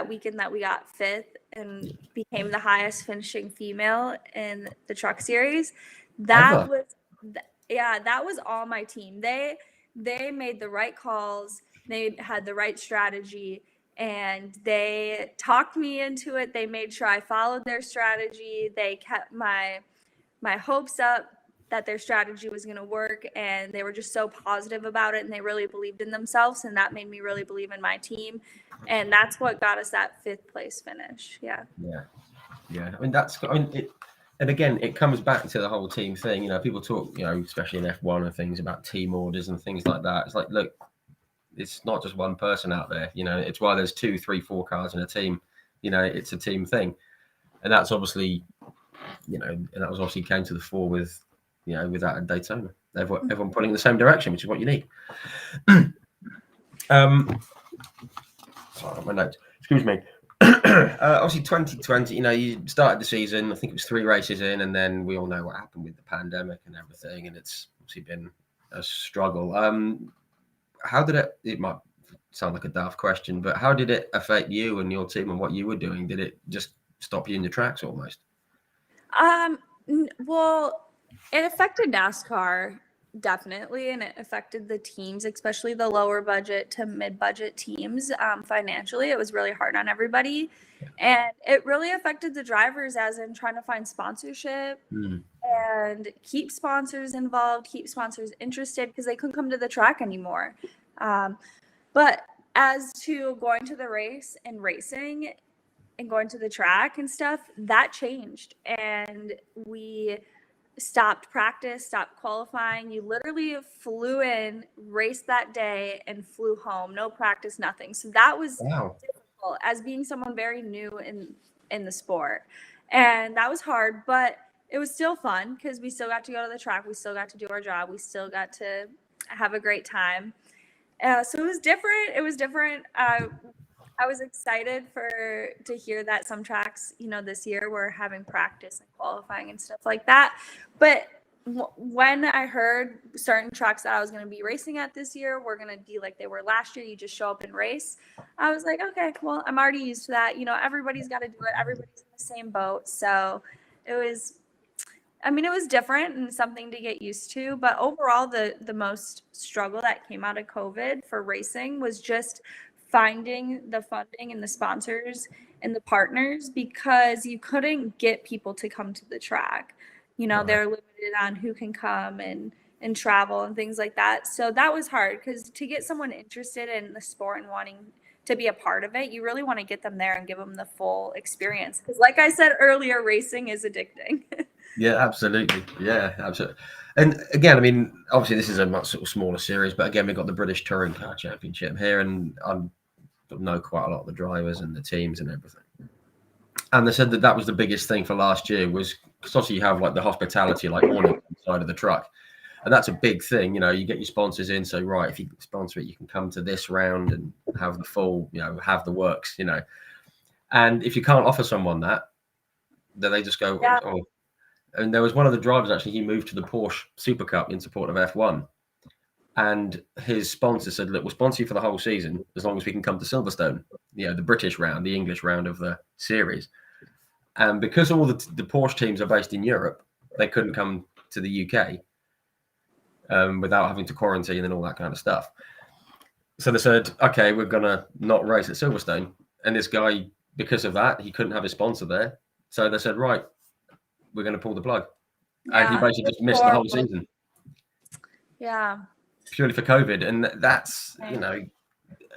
weekend that we got 5th and became the highest finishing female in the truck series, that was all my team. They made the right calls. They had the right strategy, and they talked me into it. They made sure I followed their strategy. They kept my hopes up that their strategy was going to work, and they were just so positive about it, and they really believed in themselves, and that made me really believe in my team, and that's what got us that 5th place finish. Yeah. I mean, and again, it comes back to the whole team thing. You know, people talk, you know, especially in F1 and things, about team orders and things like that. It's like, look, it's not just one person out there. You know, it's why there's 2, 3, 4 cars in a team. You know, it's a team thing, and that's obviously, you know, and that was obviously came to the fore with, you know, with that at Daytona. Everyone pulling in the same direction, which is what you need. Sorry, my notes. Excuse me. Obviously 2020, you know, you started the season, I think it was 3 races in, and then we all know what happened with the pandemic and everything, and it's obviously been a struggle. How did it might sound like a daft question, but how did it affect you and your team and what you were doing? Did it just stop you in your tracks almost? Well, it affected NASCAR definitely, and it affected the teams, especially the lower budget to mid-budget teams. Financially, it was really hard on everybody, and it really affected the drivers, as in trying to find sponsorship and keep sponsors involved, keep sponsors interested, because they couldn't come to the track anymore. But as to going to the race and racing and going to the track and stuff, that changed, and we stopped practice, stopped qualifying. You literally flew in, raced that day, and flew home. No practice, nothing. So that was difficult as being someone very new in the sport. And that was hard, but it was still fun because we still got to go to the track. We still got to do our job. We still got to have a great time. So it was different. It was different. I was excited to hear that some tracks, this year were having practice and qualifying and stuff like that. But when I heard certain tracks that I was going to be racing at this year were going to be like they were last year, you just show up and race, I was like, okay, well, I'm already used to that. Everybody's got to do it. Everybody's in the same boat. So it was different and something to get used to. But overall, the most struggle that came out of COVID for racing was just finding the funding and the sponsors and the partners, because you couldn't get people to come to the track. They're limited on who can come and travel and things like that. So that was hard, because to get someone interested in the sport and wanting to be a part of it, you really want to get them there and give them the full experience. Because like I said earlier, racing is addicting. Yeah, absolutely. Yeah, absolutely. And again, obviously this is a much sort of smaller series, but again, we've got the British Touring Car Championship here, and I know quite a lot of the drivers and the teams and everything. And they said that was the biggest thing for last year, was because obviously you have like the hospitality, like awning side of the truck. And that's a big thing. You get your sponsors in. So, right, if you sponsor it, you can come to this round and have the full, have the works, And if you can't offer someone that, then they just go, oh. And there was one of the drivers, actually, he moved to the Porsche Super Cup in support of F1. And his sponsor said, look, we'll sponsor you for the whole season as long as we can come to Silverstone, the British round, the English round of the series. And because all the Porsche teams are based in Europe, they couldn't come to the UK without having to quarantine and all that kind of stuff. So they said, okay, we're going to not race at Silverstone. And this guy, because of that, he couldn't have his sponsor there. So they said, right, we're going to pull the plug. Yeah, and he basically just missed the whole season. Yeah. Purely for COVID. And that's, I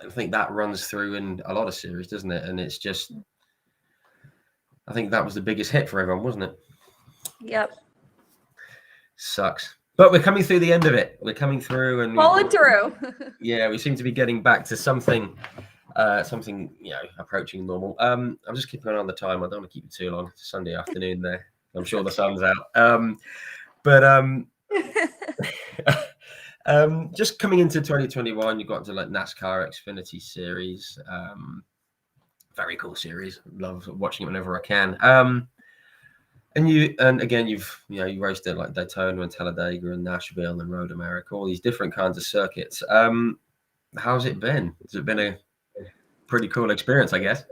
think that runs through in a lot of series, doesn't it? And it's just, I think that was the biggest hit for everyone, wasn't it? Yep. Sucks. But we're coming through the end of it. We're coming through and rolling through. Yeah, we seem to be getting back to something, approaching normal. I'm just keeping an eye on the time. I don't want to keep it too long. It's a Sunday afternoon there. I'm sure the sun's out. Just coming into 2021, you got to like NASCAR Xfinity Series. Very cool series. Love watching it whenever I can. And again, you raced at like Daytona and Talladega and Nashville and Road America, all these different kinds of circuits. How's it been? Has it been a pretty cool experience, I guess?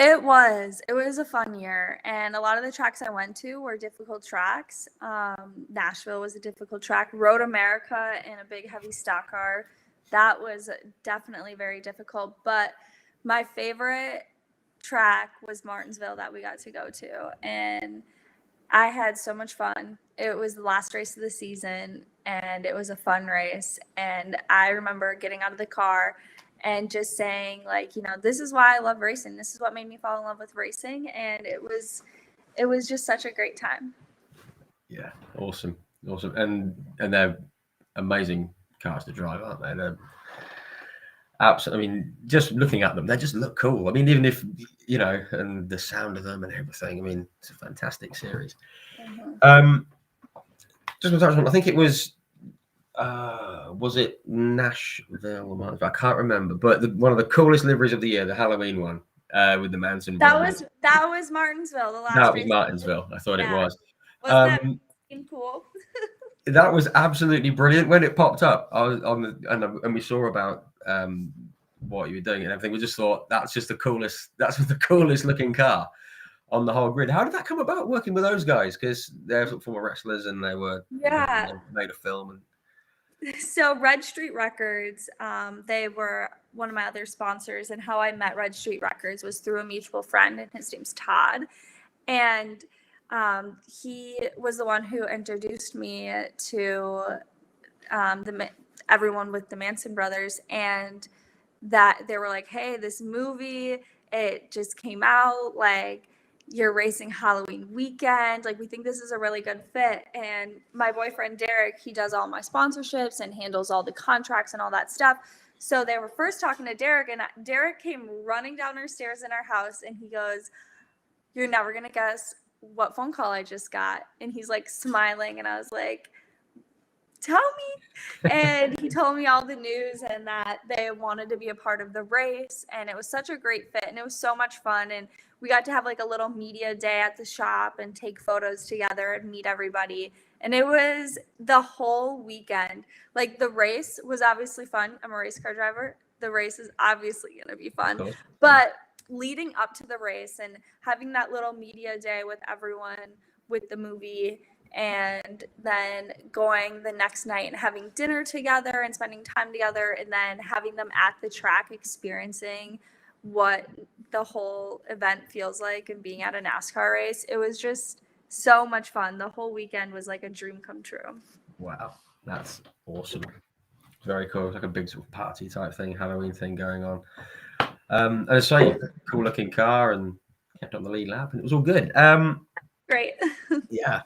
It was a fun year, and a lot of the tracks I went to were difficult tracks. Nashville was a difficult track. Road America in a big heavy stock car, that was definitely very difficult. But my favorite track was Martinsville that we got to go to, and I had so much fun. It was the last race of the season, and it was a fun race. And I remember getting out of the car and just saying, like, this is why I love racing. This is what made me fall in love with racing. And it was just such a great time. Yeah. Awesome. And they're amazing cars to drive, aren't they? They're absolutely, just looking at them, they just look cool. Even if, and the sound of them and everything, it's a fantastic series. Mm-hmm. Just to touch on, I think it was it Nashville or Martinsville? I can't remember, but one of the coolest liveries of the year, the Halloween one, with the Manson brothers. That was Martinsville. The last. That was Martinsville. I thought it was. Wasn't that cool? That was absolutely brilliant when it popped up. I was and we saw about what you were doing and everything. We just thought that's the coolest looking car on the whole grid. How did that come about, working with those guys? Because they're former wrestlers and they were they made a film. And so Red Street Records, they were one of my other sponsors, and how I met Red Street Records was through a mutual friend, and his name's Todd. And he was the one who introduced me to everyone with the Manson brothers, and that they were like, hey, this movie, it just came out, like, you're racing Halloween weekend. Like, we think this is a really good fit. And my boyfriend, Derek, he does all my sponsorships and handles all the contracts and all that stuff. So they were first talking to Derek, and Derek came running down our stairs in our house, and he goes, "You're never going to guess what phone call I just got." And he's like smiling, and I was like, "Tell me." And he told me all the news and that they wanted to be a part of the race, and it was such a great fit, and it was so much fun. And we got to have like a little media day at the shop and take photos together and meet everybody. And it was the whole weekend. Like, the race was obviously fun. I'm a race car driver. The race is obviously going to be fun. Cool. But leading up to the race and having that little media day with everyone with the movie, and then going the next night and having dinner together and spending time together, and then having them at the track experiencing what the whole event feels like and being at a NASCAR race. It was just so much fun. The whole weekend was like a dream come true. Wow, that's awesome. Very cool. It's like a big sort of party type thing, Halloween thing going on. And it's like a cool looking car, and kept on the lead lap, and it was all good. Great. Yeah.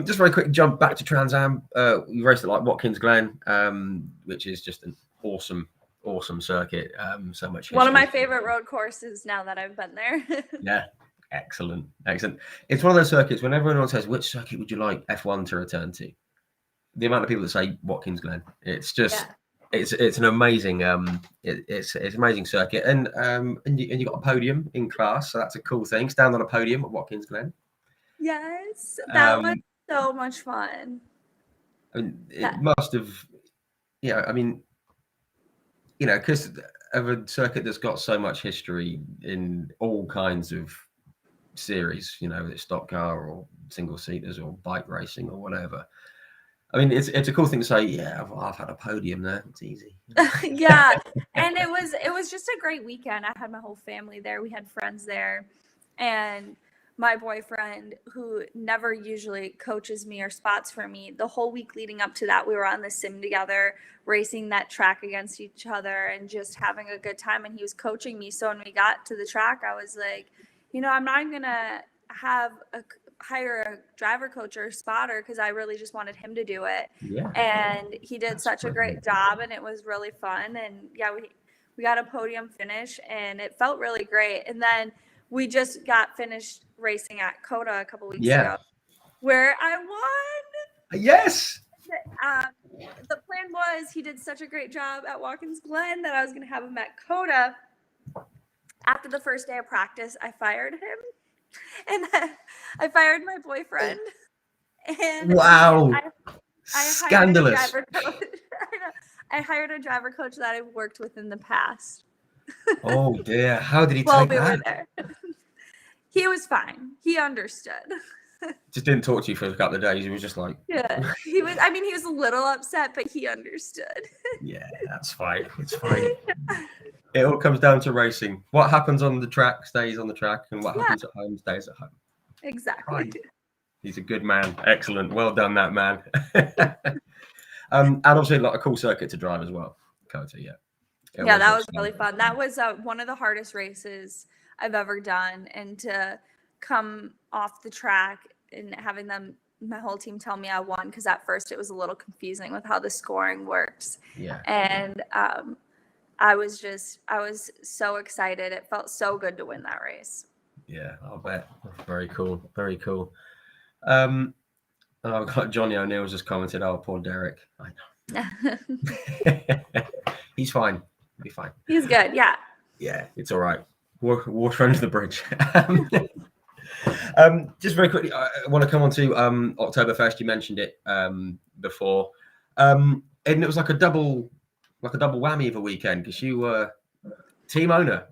Just very quick jump back to Trans Am. We raced at like Watkins Glen, which is just an awesome circuit. So much history. One of my favorite road courses now that I've been there. Yeah. Excellent. It's one of those circuits when everyone says, which circuit would you like F1 to return to? The amount of people that say Watkins Glen, it's just it's an amazing it's an amazing circuit, and you got a podium in class, so that's a cool thing. Stand on a podium at Watkins Glen. Yes, that was so much fun. I mean, it must have, I mean, because of a circuit that's got so much history in all kinds of series, it's stock car or single seaters or bike racing or whatever. I mean, it's a cool thing to say. Yeah, I've had a podium there. It's easy. Yeah, and it was just a great weekend. I had my whole family there. We had friends there, and my boyfriend, who never usually coaches me or spots for me, the whole week leading up to that, we were on the sim together, racing that track against each other and just having a good time. And he was coaching me. So when we got to the track, I was like, I'm not going to hire a driver coach or a spotter, because I really just wanted him to do it. Yeah. And he did such a great job, and it was really fun. And yeah, we got a podium finish, and it felt really great. And then we just got finished racing at COTA a couple weeks ago, where I won. Yes. The plan was, he did such a great job at Watkins Glen that I was going to have him at COTA. After the first day of practice, I fired him, and I fired my boyfriend. And wow, I scandalous. I hired a driver coach that I've worked with in the past. Oh dear, how did he take that? Were there. He was fine. He understood. Just didn't talk to you for a couple of days. He was just like, he was a little upset, but he understood. Yeah, that's fine. It's fine. It all comes down to racing. What happens on the track stays on the track, and what happens at home stays at home. Exactly. Right. He's a good man. Excellent. Well done, that man. And obviously, a cool circuit to drive as well. COTA, yeah, that was really fun. That was one of the hardest races I've ever done, and to come off the track and having my whole team tell me I won, because at first it was a little confusing with how the scoring works. Yeah. And I was so excited. It felt so good to win that race. Yeah, I'll bet. Very cool. Very cool. I've got Johnny O'Neill's just commented, "Oh, poor Derek." I know. He's fine. He'll be fine. He's good. Yeah. Yeah, it's all right. Water under the bridge. Just very quickly, I want to come on to Oktoberfest. You mentioned it before, and it was like a double whammy of a weekend, because you were team owner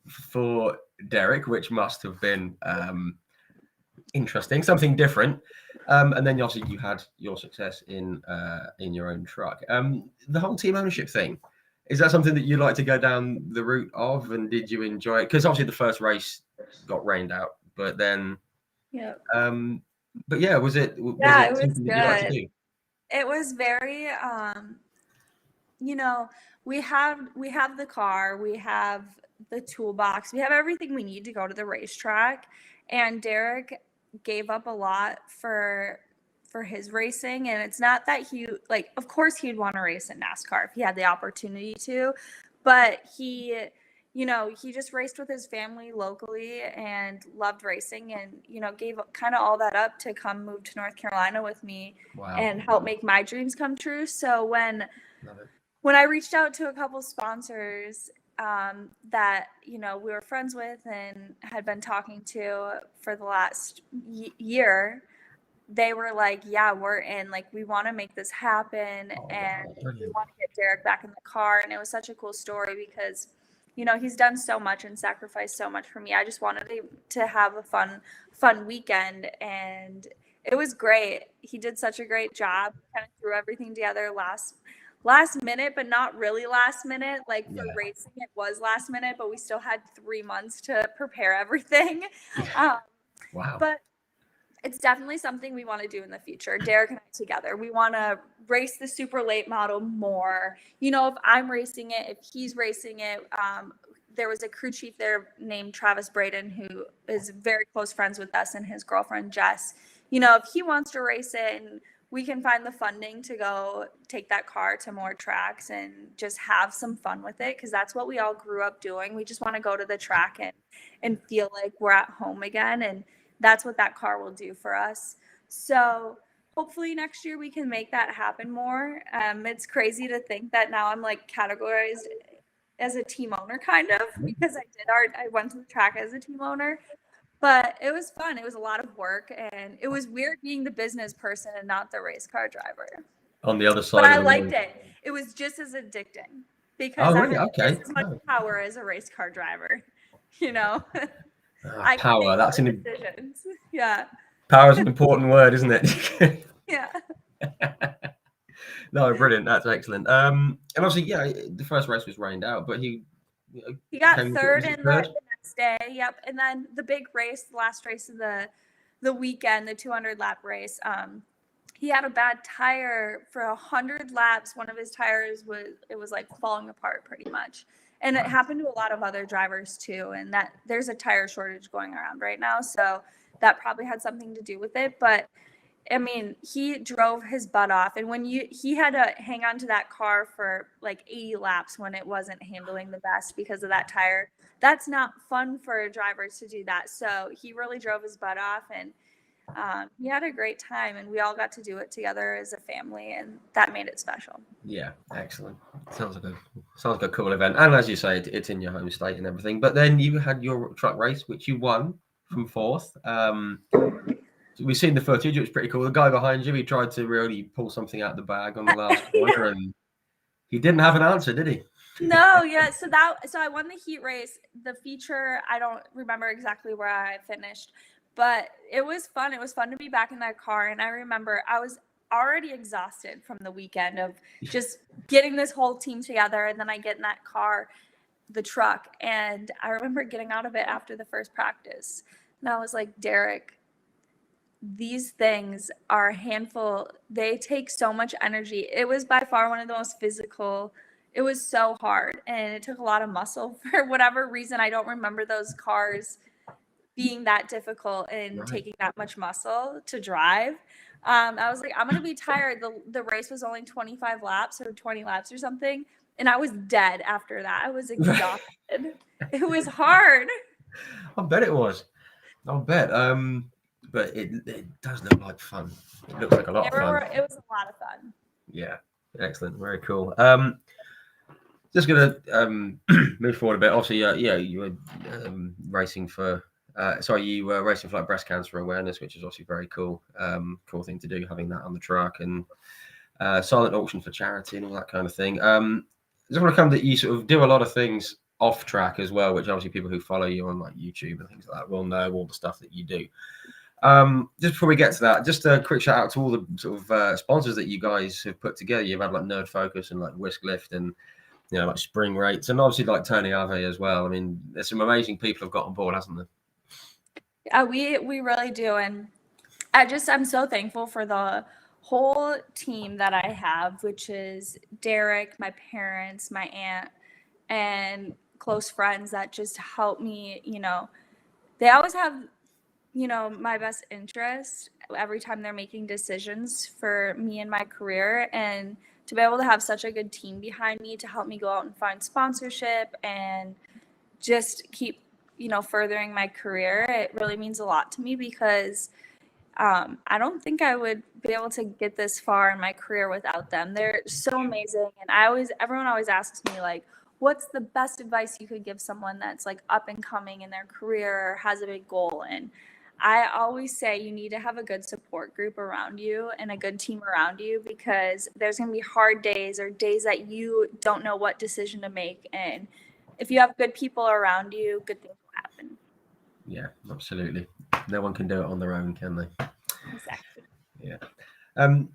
for Derek, which must have been interesting, something different. And then obviously you had your success in your own truck. The whole team ownership thing, is that something that you like to go down the route of, and did you enjoy it? Because obviously the first race got rained out, but then but yeah, was it it was something good. that you like to do? It was very we have the car, we have the toolbox, we have everything we need to go to the racetrack. And Derek gave up a lot for his racing. And it's not that he, like, of course he'd want to race in NASCAR if he had the opportunity to, but he, you know, he just raced with his family locally and loved racing, and, you know, gave kind of all that up to come move to North Carolina with me. Wow. And help make my dreams come true. So when I reached out to a couple sponsors that, you know, we were friends with and had been talking to for the last year, they were like, yeah, we're in, like, we want to make this happen. And we want to get Derek back in the car. And it was such a cool story because, you know, he's done so much and sacrificed so much for me. I just wanted to have a fun weekend, and it was great. He did such a great job. Kind of threw everything together last minute, but not really last minute. Like, for racing, it was last minute, but we still had 3 months to prepare everything. Wow. But it's definitely something we want to do in the future. Derek and I together, we want to race the super late model more. You know, if I'm racing it, if he's racing it, there was a crew chief there named Travis Braden, who is very close friends with us, and his girlfriend, Jess. You know, if he wants to race it and we can find the funding to go take that car to more tracks and just have some fun with it, because that's what we all grew up doing. We just want to go to the track and feel like we're at home again. And that's what that car will do for us. So hopefully next year we can make that happen more. It's crazy to think that now I'm like categorized as a team owner, kind of, because I went to the track as a team owner. But it was fun. It was a lot of work, and it was weird being the business person and not the race car driver. On the other side. But I liked it. It was just as addicting because I had just as much power as a race car driver. You know, power. That's decisions. Yeah. Power is an important word, isn't it? Yeah. No, brilliant. That's excellent. And obviously, yeah, the first race was rained out, but he got third in the next day. Yep. And then the big race, the last race of the weekend, the 200 lap race. He had a bad tire for 100 laps. One of his tires was like falling apart pretty much. And it happened to a lot of other drivers too. And that there's a tire shortage going around right now. So that probably had something to do with it. But I mean, he drove his butt off. And when he had to hang on to that car for like 80 laps when it wasn't handling the best because of that tire. That's not fun for drivers to do that. So he really drove his butt off, and he had a great time, and we all got to do it together as a family, and that made it special. Yeah, excellent. Sounds like a cool event. And as you say, it's in your home state and everything. But then you had your truck race, which you won from fourth. We've seen the footage. It was pretty cool. The guy behind you, he tried to really pull something out of the bag on the last corner, and he didn't have an answer, did he? No, yeah. So I won the heat race. The feature, I don't remember exactly where I finished, but it was fun. It was fun to be back in that car. And I remember I was already exhausted from the weekend of just getting this whole team together. And then I get in that car, the truck, and I remember getting out of it after the first practice. And I was like, Derek, these things are a handful. They take so much energy. It was by far one of the most physical. It was so hard, and it took a lot of muscle for whatever reason. I don't remember those cars being that difficult and taking that much muscle to drive. I was like, I'm going to be tired. The race was only 25 laps or 20 laps or something. And I was dead after that. I was exhausted. It was hard. I bet it was. I'll bet. But it does look like fun. It looks like a lot of fun. It was a lot of fun. Yeah, excellent. Very cool. Just gonna move forward a bit. Obviously, you were racing for. You were racing for like breast cancer awareness, which is obviously very cool. Cool thing to do, having that on the truck, and silent auction for charity and all that kind of thing. Just want to come that you sort of do a lot of things off track as well, which obviously people who follow you on like YouTube and things like that will know all the stuff that you do. Just before we get to that, just a quick shout out to all the sort of sponsors that you guys have put together. You've had like Nerd Focus and like Whisk Lift and like Spring Rates, and obviously like Tony Ave as well. I mean, there's some amazing people have got on board, hasn't there? Yeah, we really do, and I'm so thankful for the whole team that I have, which is Derek, my parents, my aunt, and close friends that just help me. They always have my best interest every time they're making decisions for me and my career. And to be able to have such a good team behind me to help me go out and find sponsorship and just keep, furthering my career, it really means a lot to me because I don't think I would be able to get this far in my career without them. They're so amazing. And everyone always asks me, like, what's the best advice you could give someone that's like up and coming in their career or has a big goal? And I always say you need to have a good support group around you and a good team around you, because there's going to be hard days or days that you don't know what decision to make. And if you have good people around you, good things will happen. Yeah, absolutely. No one can do it on their own, can they? Exactly. Yeah.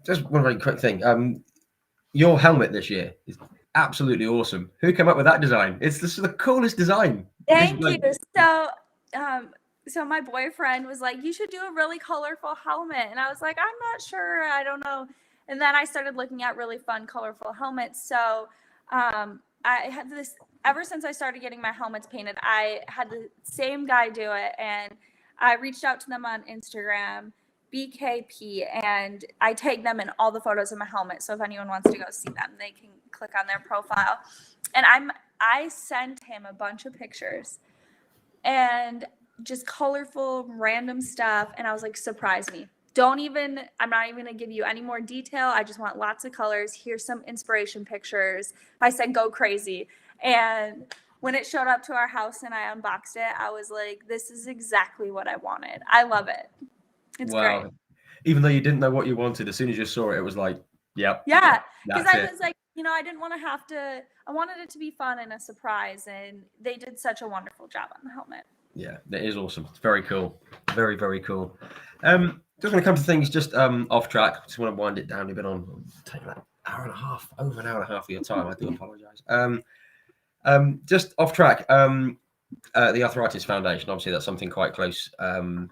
Just one very quick thing. Your helmet this year is absolutely awesome. Who came up with that design? It's the coolest design. Thank you. So my boyfriend was like, you should do a really colorful helmet. And I was like, I'm not sure. I don't know. And then I started looking at really fun, colorful helmets. So I had this, ever since I started getting my helmets painted, I had the same guy do it. And I reached out to them on Instagram, BKP, and I tagged them in all the photos of my helmet. So if anyone wants to go see them, they can click on their profile. And I sent him a bunch of pictures and just colorful random stuff. And I was like, surprise me. I'm not even gonna give you any more detail. I just want lots of colors. Here's some inspiration pictures. I said, go crazy. And when it showed up to our house and I unboxed it, I was like, this is exactly what I wanted. I love it. It's great. Even though you didn't know what you wanted, as soon as you saw it, it was like, yep. Yeah. Because I was like, I didn't want to I wanted it to be fun and a surprise. And they did such a wonderful job on the helmet. Yeah, that is awesome. It's very cool. Very, very cool. Just want to come to things just off track. Just want to wind it down a bit on take that over an hour and a half of your time. I do apologize. Just off track. The Arthritis Foundation. Obviously, that's something quite close to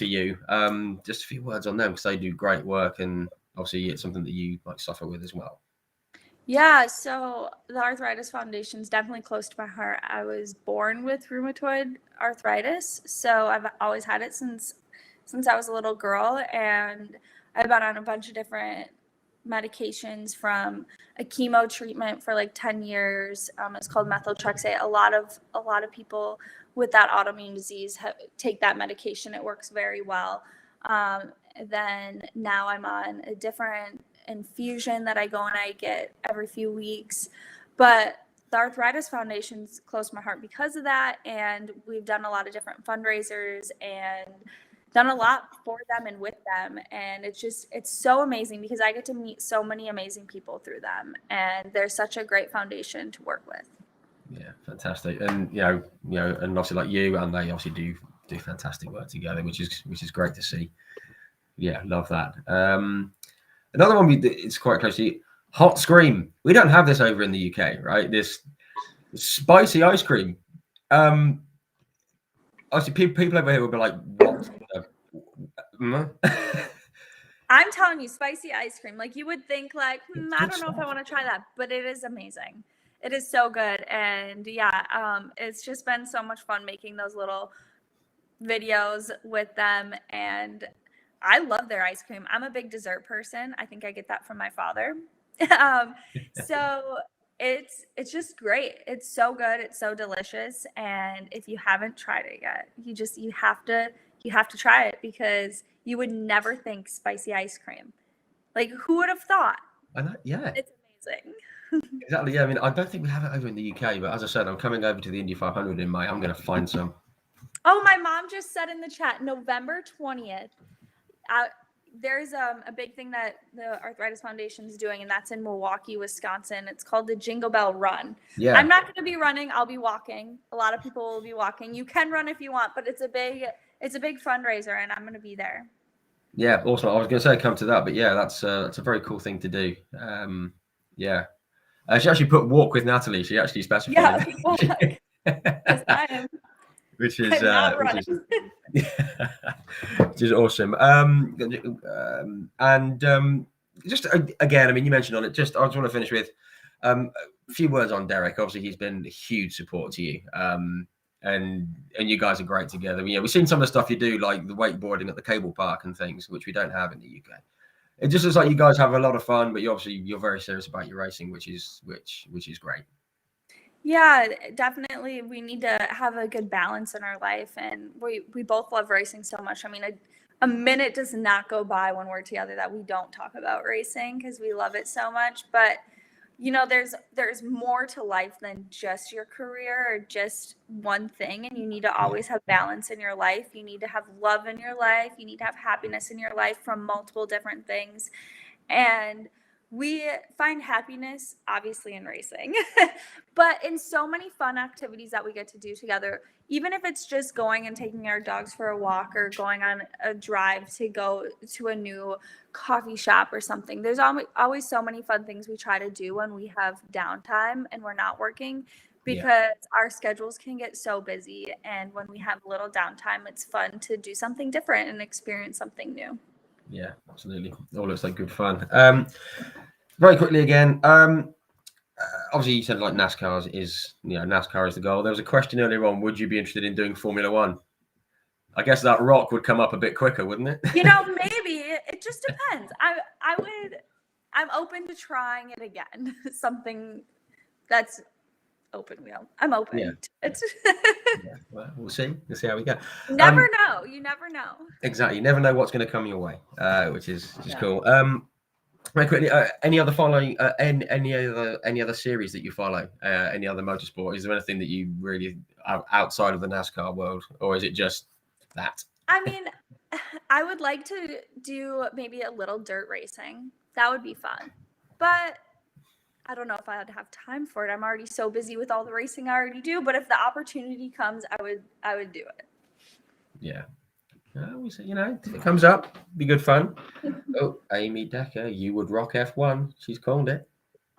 you. Just a few words on them, because they do great work, and obviously it's something that you like suffer with as well. Yeah, so the Arthritis Foundation is definitely close to my heart. I was born with rheumatoid arthritis, so I've always had it since I was a little girl, and I've been on a bunch of different medications, from a chemo treatment for like 10 years. It's called methotrexate. A lot of people with that autoimmune disease take that medication. It works very well. Then now I'm on a different infusion that I go and I get every few weeks. But the Arthritis Foundation's close to my heart because of that, and we've done a lot of different fundraisers and done a lot for them and with them, and it's so amazing because I get to meet so many amazing people through them, and they're such a great foundation to work with. Yeah, fantastic. And and obviously like you and they obviously do fantastic work together, which is great to see. Yeah, love that. Another one it's quite close to you, hot scream. We don't have this over in the UK, right? This spicy ice cream. Obviously, people over here will be like, "What?" I'm telling you, spicy ice cream. Like, you would think, like, I don't know if I want to try that, but it is amazing. It is so good, and yeah, it's just been so much fun making those little videos with them, and I love their ice cream. I'm a big dessert person. I think I get that from my father. So it's just great. It's so good. It's so delicious. And if you haven't tried it yet, you have to try it, because you would never think spicy ice cream. Like, who would have thought? Yeah. It's amazing. Exactly. Yeah. I mean, I don't think we have it over in the UK, but as I said, I'm coming over to the Indy 500 in May. I'm going to find some. Oh, my mom just said in the chat, November 20th. There's a big thing that the Arthritis Foundation is doing, and that's in Milwaukee, Wisconsin. It's called the Jingle Bell Run. Yeah. I'm not going to be running. I'll be walking. A lot of people will be walking. You can run if you want, but it's a big fundraiser, and I'm going to be there. Yeah, awesome. I was going to say come to that, but yeah, that's a very cool thing to do. Yeah. She actually put walk with Natalie. She actually specified. Yeah, walk. Yes, I am. Which is awesome. Just again, I mean, you mentioned on it. I just want to finish with a few words on Derek. Obviously, he's been a huge support to you. and you guys are great together. You know, we've seen some of the stuff you do, like the wakeboarding at the cable park and things, which we don't have in the UK. It just looks like you guys have a lot of fun, but you're very serious about your racing, which is great. Yeah, definitely. We need to have a good balance in our life, and we both love racing so much. I mean, a minute does not go by when we're together that we don't talk about racing because we love it so much. But you know, there's more to life than just your career or just one thing, and you need to always have balance in your life. You need to have love in your life. You need to have happiness in your life from multiple different things. And we find happiness obviously in racing, but in so many fun activities that we get to do together, even if it's just going and taking our dogs for a walk or going on a drive to go to a new coffee shop or something. There's always so many fun things we try to do when we have downtime and we're not working, because our schedules can get so busy. And when we have a little downtime, it's fun to do something different and experience something new. Yeah, absolutely. All looks like good fun. Very quickly again, obviously you said like NASCAR is the goal. There was a question earlier on, would you be interested in doing Formula One? I guess that rock would come up a bit quicker, wouldn't it? You know, maybe. It just depends. I'm open to trying it again. Something that's open wheel. I'm open. Yeah. It's Well, we'll see. We'll see how we go. Never know. You never know. Exactly. You never know what's going to come your way, which is cool. Very quickly, any other following? Any other series that you follow? Any other motorsport? Is there anything that you really outside of the NASCAR world, or is it just that? I mean, I would like to do maybe a little dirt racing. That would be fun, but I don't know if I'd have time for it. I'm already so busy with all the racing I already do. But if the opportunity comes, I would do it. Yeah. We say, if it comes up, be good fun. Oh, Amy Decker, you would rock F1. She's called it.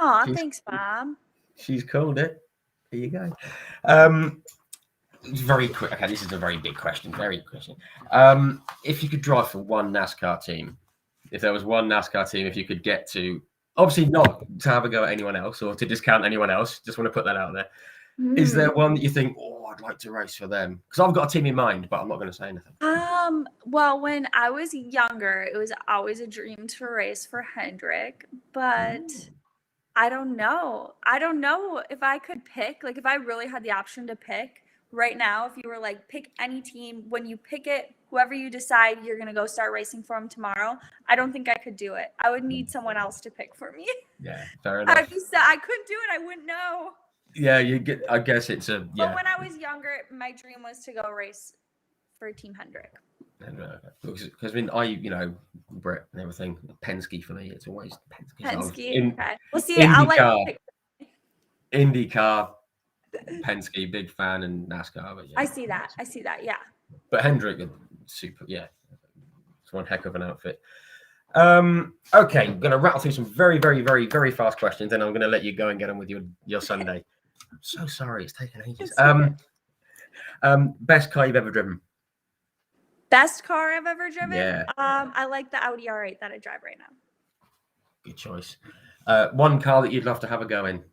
Aw, thanks, Mom. She's called it. There you go. Very quick. Okay, this is a very big question. Very question. If you could drive for one NASCAR team, if there was one NASCAR team, if you could get to, obviously not to have a go at anyone else or to discount anyone else, just want to put that out there. Is there one that you think, I'd like to race for them? Because I've got a team in mind, but I'm not going to say anything. Well, when I was younger, it was always a dream to race for Hendrick, but I don't know. I don't know if I could pick, like if I really had the option to pick right now, if you were like, pick any team, when you pick it, whoever you decide you're going to go start racing for them tomorrow, I don't think I could do it. I would need someone else to pick for me. Yeah, fair enough. I couldn't do it. I wouldn't know. Yeah, I guess it's a, yeah. But when I was younger, my dream was to go race for Team Hendrick. Because Brett and everything, Penske for me, it's always Penske. Okay. We'll see. IndyCar, I'll let you pick. IndyCar, Penske, big fan, and NASCAR. But yeah, I see that. Yeah. But Hendrick, super. Yeah, it's one heck of an outfit. Okay, I'm going to rattle through some very, very, very, very fast questions, and I'm going to let you go and get on with your Sunday. I'm so sorry, it's taken ages. Best car you've ever driven? Best car I've ever driven? Yeah. I like the Audi R8 that I drive right now. Good choice. One car that you'd love to have a go in?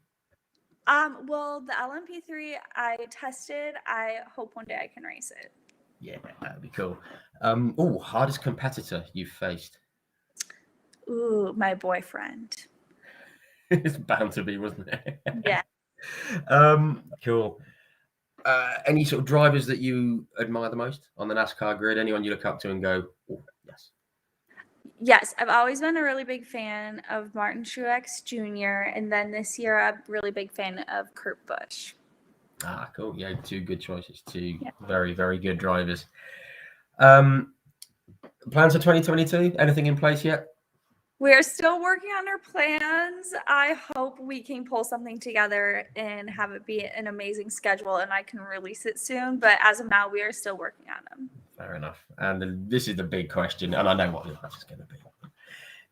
Well, the LMP3 I tested. I hope one day I can race it. Yeah, that'd be cool. Hardest competitor you've faced? Ooh, my boyfriend. It's bound to be, wasn't it? Yeah. Cool. Any sort of drivers that you admire the most on the NASCAR grid? Anyone you look up to and go, oh, yes? Yes, I've always been a really big fan of Martin Truex Jr. And then this year, I'm a really big fan of Kurt Busch. Ah, cool. Yeah, two good choices. Two very, very good drivers. Plans for 2022? Anything in place yet? We're still working on our plans. I hope we can pull something together and have it be an amazing schedule and I can release it soon. But as of now, we are still working on them. Fair enough. And this is the big question, and I know what the answer is going to be.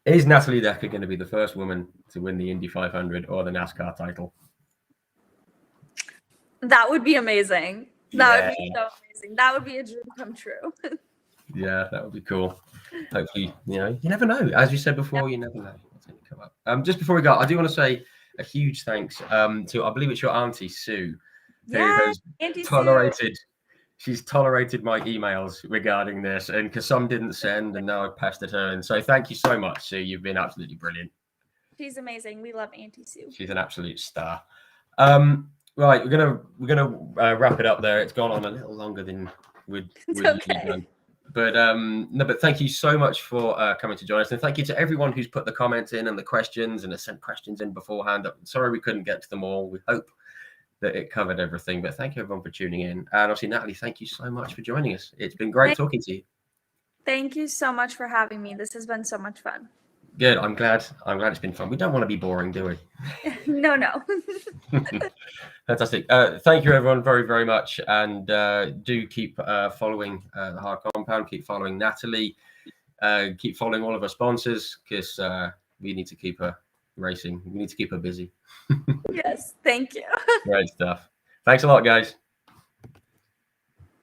Is Natalie Decker going to be the first woman to win the Indy 500 or the NASCAR title? That would be amazing. That would be so amazing. That would be a dream come true. Yeah, that would be cool. Hopefully, you never know. As you said before, you never know what's going to come up. Just before we go, I do want to say a huge thanks to, I believe it's your auntie, Sue, Yeah, who has Auntie Sue. tolerated. She's tolerated my emails regarding this, and because some didn't send, and now I've pestered her. And so, thank you so much, Sue. You've been absolutely brilliant. She's amazing. We love Auntie Sue. She's an absolute star. Right, we're gonna wrap it up there. It's gone on a little longer than we'd usually done. But no, but thank you so much for coming to join us, and thank you to everyone who's put the comments in and the questions and has sent questions in beforehand. Sorry we couldn't get to them all. We hope that it covered everything, but thank you everyone for tuning in. And obviously, Natalie, thank you so much for joining us. It's been great talking to you. Thank you so much for having me. This has been so much fun. Good. I'm glad it's been fun. We don't want to be boring, do we? No. Fantastic. Thank you everyone very, very much. And do keep following the Hard Compound, keep following Natalie, keep following all of our sponsors, because we need to keep her racing. We need to keep her busy. Yes, thank you. Great stuff. Thanks a lot, guys.